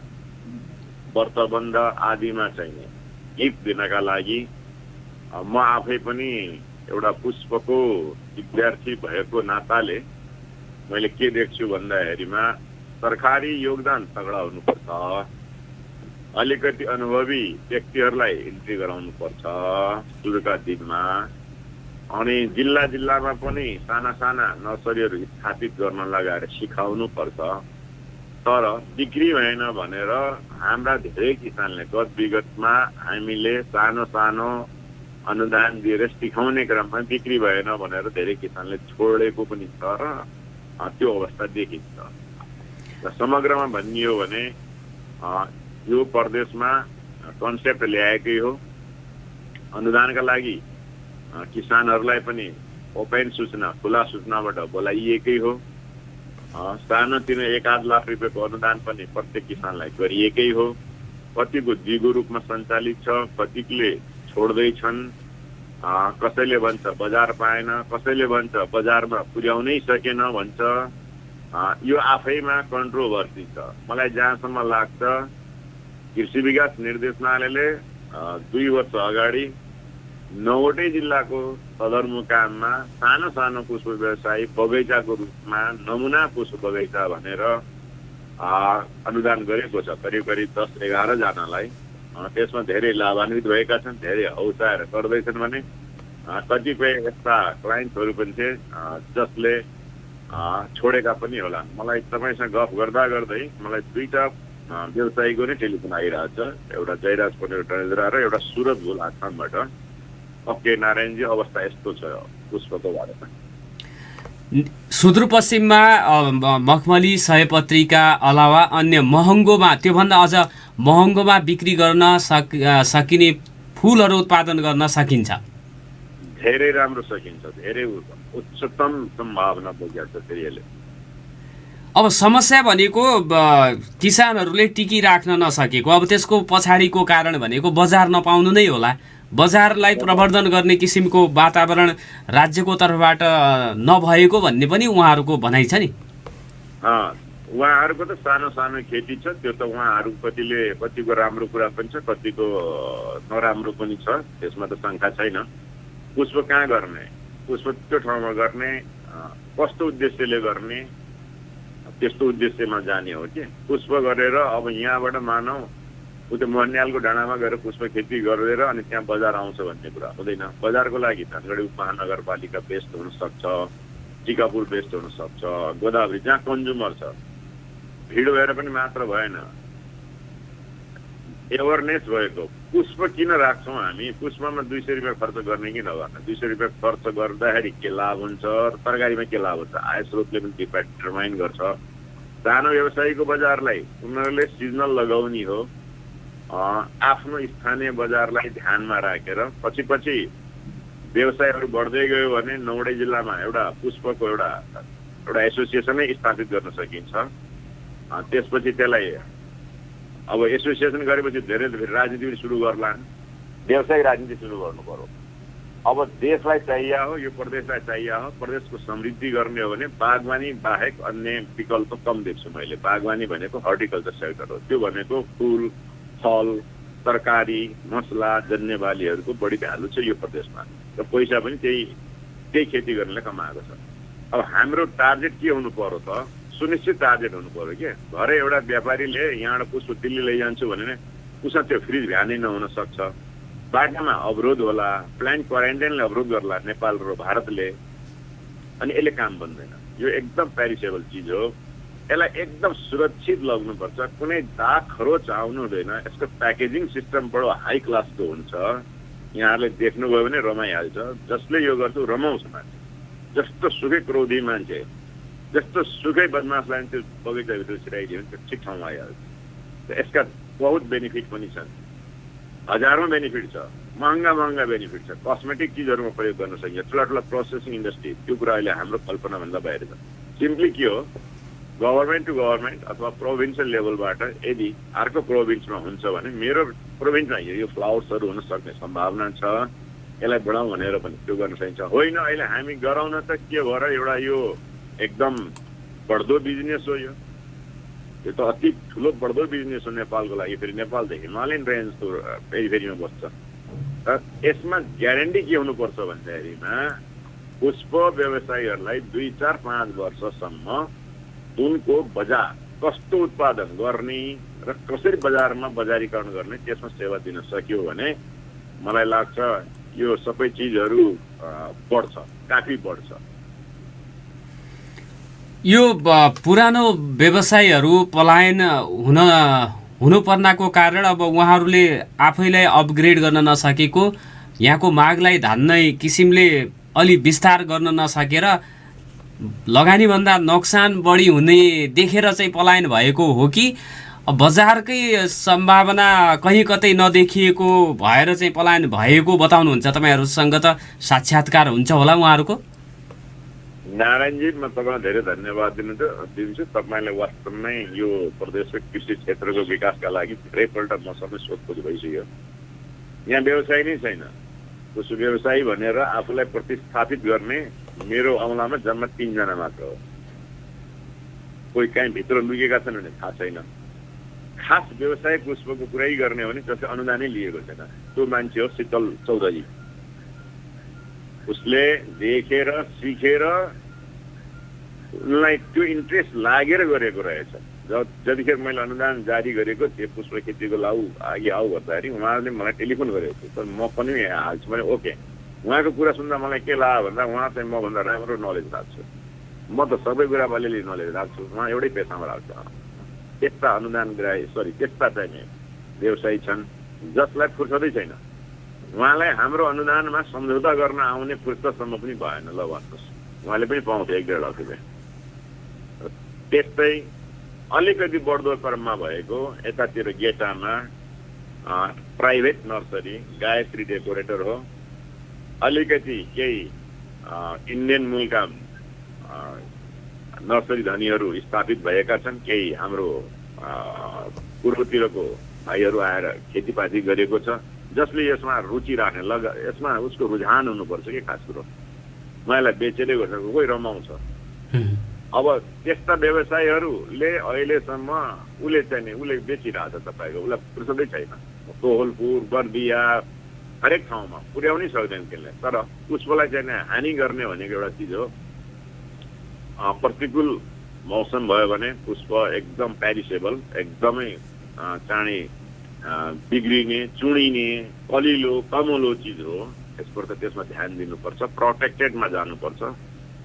व्रतबन्ध आदिमा चाहिने गिफ्ट दिनका लागि म आफै पनि एउटा पुष्पको विद्यार्थी भएको नाताले मैले के देख्छु भन्दाखेरिमा सरकारी योगदान तगडा हुनुपर्छ, अलिकति अनुभवी व्यक्तिहरूलाई इन्ट्री गराउनुपर्छ सुरुका दिनमा, अनि जिल्ला जिल्लामा पनि साना साना नर्सरीहरू स्थापित गर्न लगाएर सिकाउनु पर्छ। तर बिक्री भएन भनेर हाम्रा धेरै किसानले गत विगतमा हामीले सानो सानो अनुदान दिएर सिकाउने क्रममा बिक्री भएन भनेर धेरै किसानले छोडेको पनि छ र त्यो अवस्था देखिन्छ। र समग्रमा भनियो भने यो प्रदेशमा कन्सेप्ट ल्याएकै हो। अनुदानका लागि किसानहरूलाई पनि ओपन सूचना, खुला सूचनाबाट बोलाइएकै हो। सानोतिनो 1-8 लाख रुपियाँको अनुदान पनि प्रत्येक किसानलाई गरिएकै हो। कतिको दिगो रूपमा सञ्चालित छ, कतिले छोड्दैछन्। कसैले भन्छ बजार पाएन, कसैले भन्छ बजारमा पुर्याउनै सकेन भन्छ। यो आफैमा कन्ट्रोभर्सी छ। मलाई जहाँसम्म लाग्छ कृषि विकास निर्देशनालयले 2 वर्ष अगाडि 9वटै जिल्लाको सदरमुकाममा सानो सानो पुष्प व्यवसायी बगैँचाको रूपमा नमुना पुष्प बगैँचा भनेर अनुदान गरेको छ, करिब करिब 10-11 जनालाई। त्यसमा धेरै लाभान्वित भएका छन्, धेरै हौसाएर गर्दैछन् भने कतिपय यस्ता क्लाइन्टहरू पनि थिए जसले छोडेका पनि होला। मलाई तपाईँसँग गफ गर्दा गर्दै मलाई 2टा व्यवसायीको नै टेलिफोन आइरहेछ, एउटा जयराज पनेर डडेलधुरा र एउटा सुरत गोलाखामबाट। ओके नारायणजी, अवस्था यस्तो छ पुष्पको बारेमा। सुदूरपश्चिममा मखमली सयपत्रीका अलावा अन्य महँगोमा, त्योभन्दा अझ महँगोमा बिक्री गर्न सकिने फुलहरू उत्पादन गर्न सकिन्छ? धेरै राम्रो सकिन्छ, धेरै उच्चतम सम्भावना बोकेको छ त्यसले। अब समस्या भनेको किसानहरूले टिकिराख्न नसकेको, अब त्यसको पछाडिको कारण भनेको बजार नपाउनु नै होला। बजारलाई प्रवर्धन गर्ने किसिमको वातावरण राज्यको तर्फबाट नभएको भन्ने पनि उहाँहरूको भनाइ छ नि। उहाँहरूको त सानो सानो खेती छ, त्यो त उहाँहरू कतिको राम्रो कुरा पनि छ, कतिको नराम्रो पनि छ, त्यसमा त शङ्का छैन। पुष्प कहाँ गर्ने, पुष्प त्यो ठाउँमा गर्ने, कस्तो उद्देश्यले गर्ने, त्यस्तो उद्देश्यमा जाने हो कि। पुष्प गरेर अब यहाँबाट मानौ उता मन्यालको डाँडामा गएर पुष्प खेती गरेर अनि त्यहाँ बजार आउँछ भन्ने कुरा हुँदैन। बजारको लागि धनगढी उपमहानगरपालिका बेस्ट हुनसक्छ, टिकापुर बेस्ट हुनसक्छ, गोदावरी जहाँ कन्ज्युमर छ। भिड भएर पनि मात्र भएन, एवेरनेस भएको। पुष्प किन राख्छौँ हामी, पुष्पमा 200 रुपियाँ खर्च गर्ने कि नगर्ने, 200 रुपियाँ खर्च गर्दाखेरि के लाभ हुन्छ, तरकारीमा के लाभ हुन्छ, आय स्रोतले पनि डिटरमाइन गर्छ। सानो व्यवसायीको बजारलाई उनीहरूले सिजनल लगाउने हो, आफ्नो स्थानीय बजारलाई ध्यानमा राखेर पछि व्यवसायहरू बढ्दै गयो भने 9वटै जिल्लामा एउटा पुष्पको एउटा एसोसिएसनै स्थापित गर्न सकिन्छ। त्यसपछि त्यसलाई अब एसोसिएसन गरेपछि धेरै राजनीति पनि सुरु गर्लान्, व्यवसायिक राजनीति सुरु गर्नु पर्यो। अब देशलाई चाहिए हो, यो प्रदेशलाई चाहिए हो, प्रदेशको समृद्धि गर्ने हो भने बागवानी बाहेक अन्य विकल्प कम देख्छु मैले। बागवानी भनेको हर्टिकल्चर सेक्टर हो, त्यो भनेको फुल फल तरकारी मसला जन्य बालीहरूको बढी भ्यालु छ यो प्रदेशमा, र पैसा पनि त्यही खेती गर्नेले कमाएको छ। अब हाम्रो टार्गेट के हुनु पर्यो त, सुनिश्चित टार्गेट हुनु पर्यो के। भरे एउटा व्यापारीले यहाँबाट पुष्प दिल्ली लैजान्छु भने उसमा त्यो फ्रिज भ्यानै नहुन सक्छ, बाटोमा अवरोध होला, प्लान्ट क्वारेन्टाइनले अवरोध गर्ला नेपाल र भारतले, अनि यसले काम बन्दैन। यो एकदम पेरिसेबल चिज हो, यसलाई एकदम सुरक्षित लग्नुपर्छ, कुनै दाग खरोच आउनु हुँदैन। यसको प्याकेजिङ सिस्टम बडो हाई क्लासको हुन्छ, यहाँहरूले देख्नुभयो भने रमाइहाल्छ। जसले यो गर्छ रमाउँछ मान्छे, जस्तो सुकै क्रोधी मान्छे, जस्तो सुकै बदमासलाई त्यो बगैँचाभित्र छिराइदियो भने त्यो ठिक ठाउँमा आइहाल्छ। यसका बहुत बेनिफिट पनि छन्, हजारौँ बेनिफिट छ, महँगा बेनिफिट छ। कस्मेटिक चिजहरूमा प्रयोग गर्न सकिन्छ, ठुला प्रोसेसिङ इन्डस्ट्री, त्यो कुरा अहिले हाम्रो कल्पनाभन्दा बाहिर छ। सिम्पली के हो, गभर्मेन्ट टु गभर्मेन्ट अथवा प्रोभिन्सियल लेभलबाट यदि अर्को प्रोभिन्समा हुन्छ भने मेरो प्रोभिन्समा यो फ्लावर्सहरू हुन सक्ने सम्भावना छ, यसलाई बढाउँ भनेर पनि त्यो गर्न सकिन्छ। होइन अहिले हामी गराउन त के भएर एउटा यो एकदम बढ्दो बिजनेस हो, यो त अति ठुलो बढ्दो बिजनेस हो नेपालको लागि। फेरि नेपाल त हिमालयन रेन्जको फेरिमा बस्छ, र यसमा ग्यारेन्टी के हुनुपर्छ भन्दाखेरिमा पुष्प व्यवसायीहरूलाई 2-4-5 वर्षसम्म उनको बजार कस्तो उत्पादन गर्ने र कसरी बजारमा बजारीकरण गर्ने त्यसमा सेवा दिन सक्यो भने मलाई लाग्छ यो सबै चिजहरू बढ्छ, काफी बढ्छ। यो पुरानो व्यवसायीहरू पलायन हुनुपर्नाको कारण अब उहाँहरूले आफैलाई अपग्रेड गर्न नसकेको, यहाँको मागलाई धान्ने किसिमले अलि विस्तार गर्न नसकेर लगानीभन्दा नोक्सान बढी हुने देखेर चाहिँ पलायन भएको हो कि बजारकै सम्भावना कहीँ कतै नदेखिएको भएर चाहिँ पलायन भएको बताउनुहुन्छ? तपाईँहरूसँग त साक्षात्कार हुन्छ होला उहाँहरूको। नारायणजी, म तपाईँलाई धेरै धन्यवाद दिन्छु। तपाईँले वास्तवमै यो प्रदेशको कृषि क्षेत्रको विकासका लागि धेरैपल्ट मसँग सोधखोज भइसक्यो। यहाँ व्यवसाय नै छैन, पुष्प व्यवसायी भनेर आफूलाई प्रतिस्थापित गर्ने मेरो औँलामा जम्मा 3 जना मात्र हो। कोही कहीँ भित्र लुकेका छन् भने थाहा छैन, खास व्यवसायिक पुष्पको कुरै गर्ने हो भने जसले अनुदानै लिएको छैन त्यो मान्छे हो शीतल चौधरी। उसले देखेर सिकेर उनलाई त्यो इन्ट्रेस्ट लागेर गरेको रहेछ। जतिखेर मैले अनुदान जारी गरेको थिएँ पुष्प खेतीको अघि आऊ भन्दाखेरि उहाँले मलाई टेलिफोन गरेको थियो, तर म पनि हाल्छु भने ओके। उहाँको कुरा सुन्दा मलाई के लाग्यो भन्दा उहाँ चाहिँ मभन्दा राम्रो नलेज राख्छु। म त सबै कुरा अलिअलि नलेज राख्छु, उहाँ एउटै पेसामा राख्छ। त्यस्ता अनुदान त्यस्ता चाहिँ व्यवसायी छन् जसलाई फुर्सदै छैन। उहाँलाई हाम्रो अनुदानमा सम्झौता गर्न आउने फुर्सदसम्म पनि भएन। ल भन्नुहोस्, उहाँले पनि पाउँथे 1.5 लाख रुपियाँ। त्यस्तै अलिकति बढ्दो क्रममा भएको यतातिर गेटामा प्राइभेट नर्सरी गायत्री डेकोरेटर हो। अलिकति केही इन्डियन मूलका नर्सरी धनीहरू स्थापित भएका छन्। केही हाम्रो पूर्वतिरको भाइहरू आएर खेतीपाती गरेको छ, जसले यसमा रुचि राख्ने यसमा उसको रुझान हुनुपर्छ कि खास कुरो। मलाई बेचेरै गर्छ, कोही रमाउँछ। अब त्यस्ता व्यवसायीहरूले अहिलेसम्म उसले बेचिरहेछ तपाईँको, उसलाई फुर्सदै छैन। कोहलपुर बर्दिया हरेक ठाउँमा पुर्याउनै सक्दैन त्यसले। तर पुष्पलाई चाहिँ हानि गर्ने भनेको एउटा चिज हो। प्रतिकूल मौसम भयो भने पुष्प एकदम पेरिसेबल, एकदमै चाँडै बिग्रिने, चुडिने, कलिलो कमलो चिज हो। त्यसमा ध्यान दिनुपर्छ, प्रोटेक्टेडमा जानुपर्छ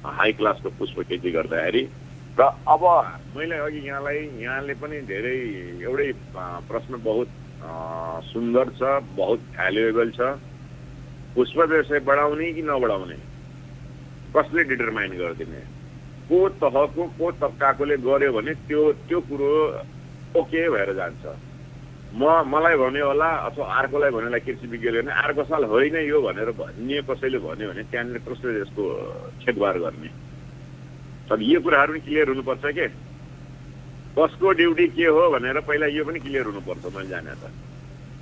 हाई क्लासको पुष्प खेती गर्दाखेरि। र अब मैले अघि यहाँले पनि धेरै एउटै प्रश्न बहुत सुन्दर छ, बहुत भ्यालुएबल छ। पुष्प व्यवसाय बढाउने कि नबढाउने कसले डिटरमाइन गरिदिने? को तहको को तबकाकोले गर्यो भने त्यो कुरो ओके भएर जान्छ। मलाई भन्यो होला अथवा अर्कोलाई भन्यो होला कृषि विज्ञले भने अर्को साल होइन यो भनेर भन्ने कसैले भन्यो भने त्यहाँनिर कसले यसको छेकबार गर्ने? तर यो कुराहरू पनि क्लियर हुनुपर्छ के कसको ड्युटी के हो भनेर पहिला यो पनि क्लियर हुनुपर्छ। मैले जाने त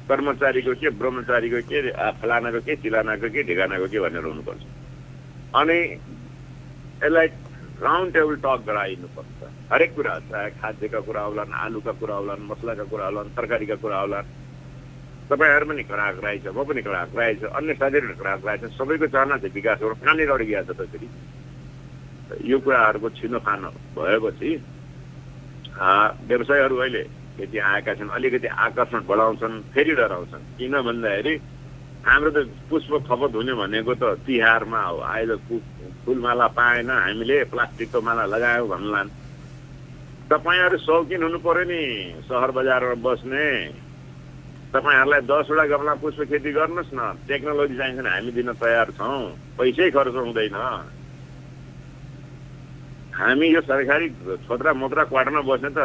कर्मचारीको के, ब्रह्मचारीको के, फलानाको के, चिलानाको के, ढिकानाको के भनेर हुनुपर्छ। अनि यसलाई राउन्ड टेबल टक गराइनुपर्छ। हरेक कुरा, चाहे खाद्यका कुरा आउलान्, आलुका कुरा आउलान्, मसलाका कुरा आउलान्, तरकारीका कुरा आउलान्। तपाईँहरू पनि कराएको छ, म पनि कराएको रहेछ, अन्य साथीहरू कराएको रहेछ। सबैको चाहना चाहिँ विकास हो। कहाँनिर अडि गएको छ त्यसरी? यो कुराहरूको छिनोफानो भएपछि व्यवसायहरू अहिले खेती आएका छन्, अलिकति आकर्षण बढाउँछन्, फेरि डराउँछन्। किन भन्दाखेरि हाम्रो त पुष्प खपत हुने भनेको त तिहारमा हो। आएर फुलमाला पाएन, हामीले प्लास्टिकको माला लगायौँ भन्लान्। तपाईँहरू शौकिन हुनु पर्यो नि सहर बजारमा बस्ने। तपाईँहरूलाई 10वटा गमला पुष्प खेती गर्नुहोस् न, टेक्नोलोजी चाहिन्छ भने हामी दिन तयार छौँ, पैसै खर्च हुँदैन। हामी यो सरकारी छोत्रा मोत्रा क्वार्टरमा बस्ने त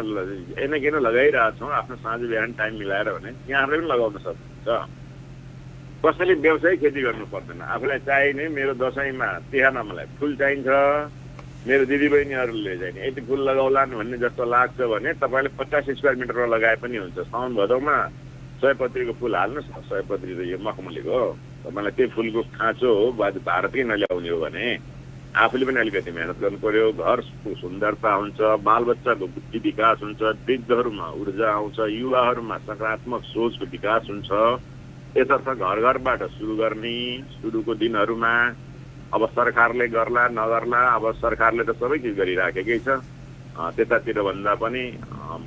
एन किन लगाइरहेछौँ आफ्नो साँझ बिहान टाइम मिलाएर भने यहाँहरूले पनि लगाउन सक्नुहुन्छ। कसैले व्यवसायिक खेती गर्नु पर्दैन। आफूलाई चाहिने मेरो दसैँमा तिहारमा मलाई फुल चाहिन्छ, मेरो दिदीबहिनीहरूले चाहिने यति फुल लगाउलान् भन्ने जस्तो लाग्छ भने तपाईँले 50 स्क्वायर मिटरमा लगाए पनि हुन्छ। साउन भदौमा 100पत्रीको फुल हाल्नुहोस् न। 100पत्री त यो मखमलीको हो। तपाईँलाई त्यही फुलको खाँचो हो, भारतकै नल्याउने हो भने आफूले पनि अलिकति मेहनत गर्नु पर्यो। घरको सुन्दरता हुन्छ, बालबच्चाको बुद्धि विकास हुन्छ, वृद्धहरूमा ऊर्जा आउँछ, युवाहरूमा सकारात्मक सोचको विकास हुन्छ। यसर्थ घर घरबाट सुरु गर्ने। सुरुको दिनहरूमा अब सरकारले गर्ला नगर्ला, अब सरकारले त सबै चिज गरिराखेकै छ। त्यतातिर भन्दा पनि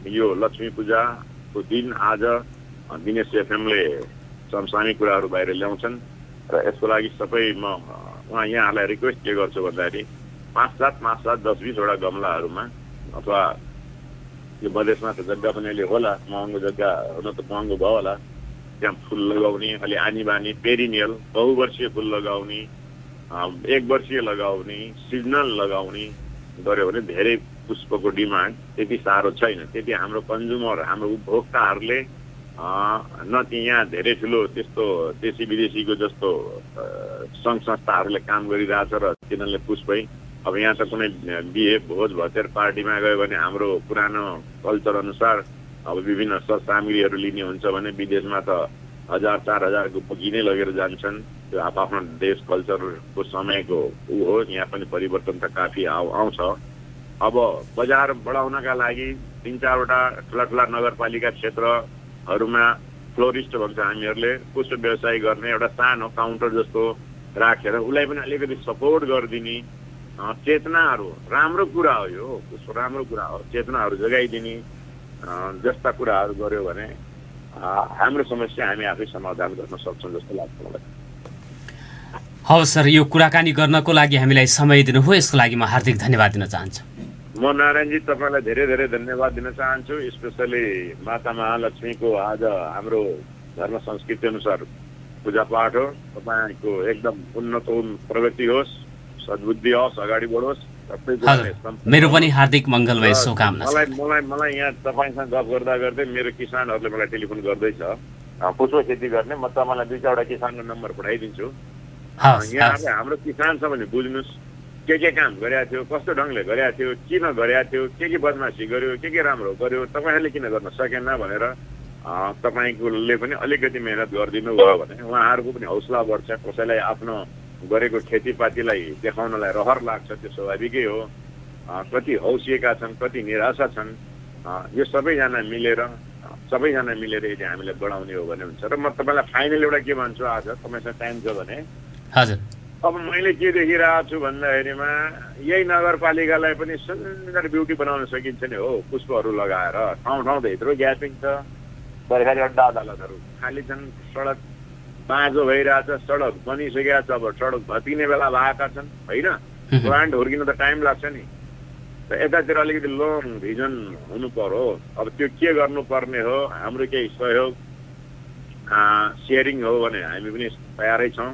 यो लक्ष्मी पूजाको दिन आज दिनेश एफएमले समसामयिक कुराहरू बाहिर ल्याउँछन् र यसको लागि सबै म यहाँहरूलाई रिक्वेस्ट के गर्छु भन्दाखेरि 5-7 10-20वटा गमलाहरूमा अथवा यो मधेसमा त जग्गा पनि अहिले होला, महँगो जग्गा हुन त महँगो भयो होला, त्यहाँ फुल लगाउने, अलि आनी बानी पेरिनियल बहुवर्षीय फुल लगाउने, 1 वर्षीय लगाउने, सिजनल लगाउने गर्यो भने धेरै पुष्पको डिमान्ड त्यति साह्रो छैन। त्यति हाम्रो कन्ज्युमर, हाम्रो उपभोक्ताहरूले न चाहिँ यहाँ धेरै ठुलो त्यस्तो देशी विदेशीको जस्तो सङ्घ संस्थाहरूले काम गरिरहेछ र तिनीहरूले पुष्पै अब यहाँ त कुनै बिहे भोज भतेर पार्टीमा गयो भने हाम्रो पुरानो कल्चर अनुसार अब विभिन्न सरसामग्रीहरू लिने हुन्छ भने विदेशमा त 1000-4000को पुगी नै लगेर जान्छन्। त्यो आफ्नो देश कल्चरको समयको हो। यहाँ पनि परिवर्तन त काफी आउँछ। अब बजार बढाउनका लागि 3-4वटा ठुला नगरपालिका क्षेत्रहरूमा फ्लोरिस्ट भन्छ हामीहरूले, पुष्प व्यवसाय गर्ने एउटा सानो काउन्टर जस्तो राखेर उसलाई पनि अलिकति सपोर्ट गरिदिने चेतनाहरू, राम्रो कुरा हो यो, राम्रो कुरा हो, चेतनाहरू जगाइदिने जस्ता कुराहरू गर्यो भने हाम्रो समस्या हामी आफै समाधान गर्न सक्छौँ जस्तो लाग्छ मलाई। हवस् सर, यो कुराकानी गर्नको लागि हामीलाई समय दिनुभयो, यसको लागि म हार्दिक धन्यवाद दिन चाहन्छु। म नारायणजी तपाईँलाई धेरै धेरै धन्यवाद दिन चाहन्छु। स्पेसली माता महालक्ष्मीको आज हाम्रो धर्म संस्कृति अनुसार पूजापाठ हो। तपाईँको एकदम उन्नत प्रगति होस्, सद्बुद्धि होस्, अगाडि बढोस्। मेरो पनि हार्दिक मङ्गलमय शुभकामना। मलाई यहाँ तपाईँसँग गफ गर्दा गर्दै मेरो किसानहरूले मलाई टेलिफोन गर्दैछ पुष्प खेती गर्ने। म तपाईँलाई 2-4वटा किसानको नम्बर पठाइदिन्छु। यहाँ अब हाम्रो किसान छ भने बुझ्नुहोस् के काम गरेका थियो, कस्तो ढङ्गले गरेका थियो, किन गरेका थियो, के बदमासी गर्यो, के राम्रो गर्यो, तपाईँहरूले किन गर्न सकेन भनेर तपाईँकोले पनि अलिकति मेहनत गरिदिनु भयो भने उहाँहरूको पनि हौसला बढ्छ। कसैलाई आफ्नो गरेको खेतीपातीलाई देखाउनलाई रहर लाग्छ, त्यो स्वाभाविकै हो। कति हौसिएका छन्, कति निराशा छन्। यो सबैजना मिलेर यदि हामीले बढाउने हो भने हुन्छ। र म तपाईँलाई फाइनल एउटा के भन्छु, आज तपाईँसँग टाइम छ भने हजुर, अब मैले के देखिरहेको छु भन्दाखेरिमा यही नगरपालिकालाई पनि सुन्दर ब्युटी बनाउन सकिन्छ नि हो, पुष्पहरू लगाएर। ठाउँ यत्रो ग्यापिङ छ, सरकारी अड्डा अदालतहरू खाली छन्, सडक बाँझो भइरहेछ, सडक बनिसकेका छ, अब सडक भत्किने बेला भएका छन् होइन। प्लान्ट हुर्किन त टाइम लाग्छ नि, त यतातिर अलिकति लङ भिजन हुनु पर्यो। अब त्यो के गर्नुपर्ने हो, हाम्रो केही सहयोग सेयरिङ हो भने हामी पनि तयारै छौँ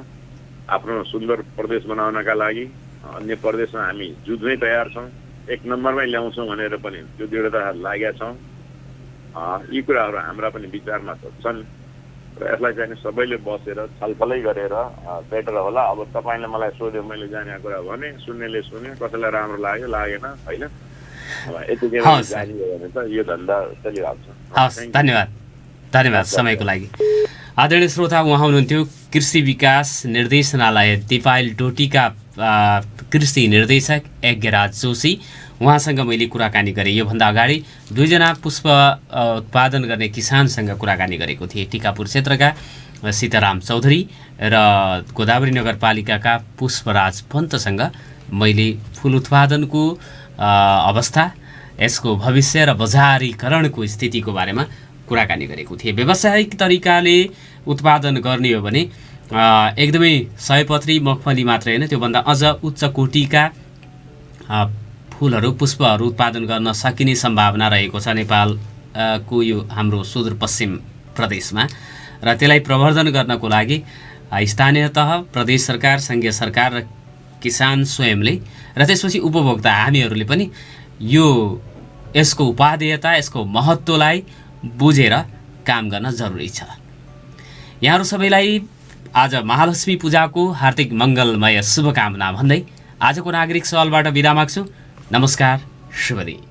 आफ्नो सुन्दर प्रदेश बनाउनका लागि। अन्य प्रदेशमा हामी जुझ्नै तयार छौँ, 1 नम्बरमै ल्याउँछौँ भनेर पनि त्यो दृढता लागेका छौँ। यी कुराहरू हाम्रा पनि विचारमा छन् र यसलाई चाहिँ सबैले बसेर छलफलै गरेर बेटर होला। अब तपाईँले मलाई सोध्यो, मैले जानेको कुरा भने सुन्नेले सुन्यो, कसैलाई राम्रो लाग्यो लागेन होइन। अब यतिकै जानियो भने त यो धन्दा चलिरहेको छ। हवस्, धन्यवाद समयको लागि। आदरणीय श्रोता, उहाँ हुनुहुन्थ्यो कृषि विकास निर्देशनालय दिपायल डोटीका कृषि निर्देशक यज्ञराज जोशी। उहाँसँग मैले कुराकानी गरेँ। योभन्दा अगाडि 2जना पुष्प उत्पादन गर्ने किसानसँग कुराकानी गरेको थिएँ। टिकापुर क्षेत्रका सीताराम चौधरी र गोदावरी नगरपालिकाका पुष्पराज पन्तसँग मैले फुल उत्पादनको अवस्था, यसको भविष्य र बजारीकरणको स्थितिको बारेमा कुराकानी गरेको थिएँ। व्यावसायिक तरिकाले उत्पादन गर्ने हो भने एकदमै सयपत्री मगफली मात्रै होइन, त्योभन्दा अझ उच्च कोटिका फुलहरू, पुष्पहरू उत्पादन गर्न सकिने सम्भावना रहेको छ नेपालको यो हाम्रो सुदूरपश्चिम प्रदेशमा। र त्यसलाई प्रवर्धन गर्नको लागि स्थानीय तह, प्रदेश सरकार, सङ्घीय सरकार र किसान स्वयंले र त्यसपछि उपभोक्ता हामीहरूले पनि यसको उपादेयता, यसको महत्त्वलाई बुझेर काम गर्न जरुरी छ। यहाँहरू सबैलाई आज महालक्ष्मी पूजाको हार्दिक मङ्गलमय शुभकामना भन्दै आजको नागरिक सवालबाट बिदा माग्छु। नमस्कार, शुभ दिन।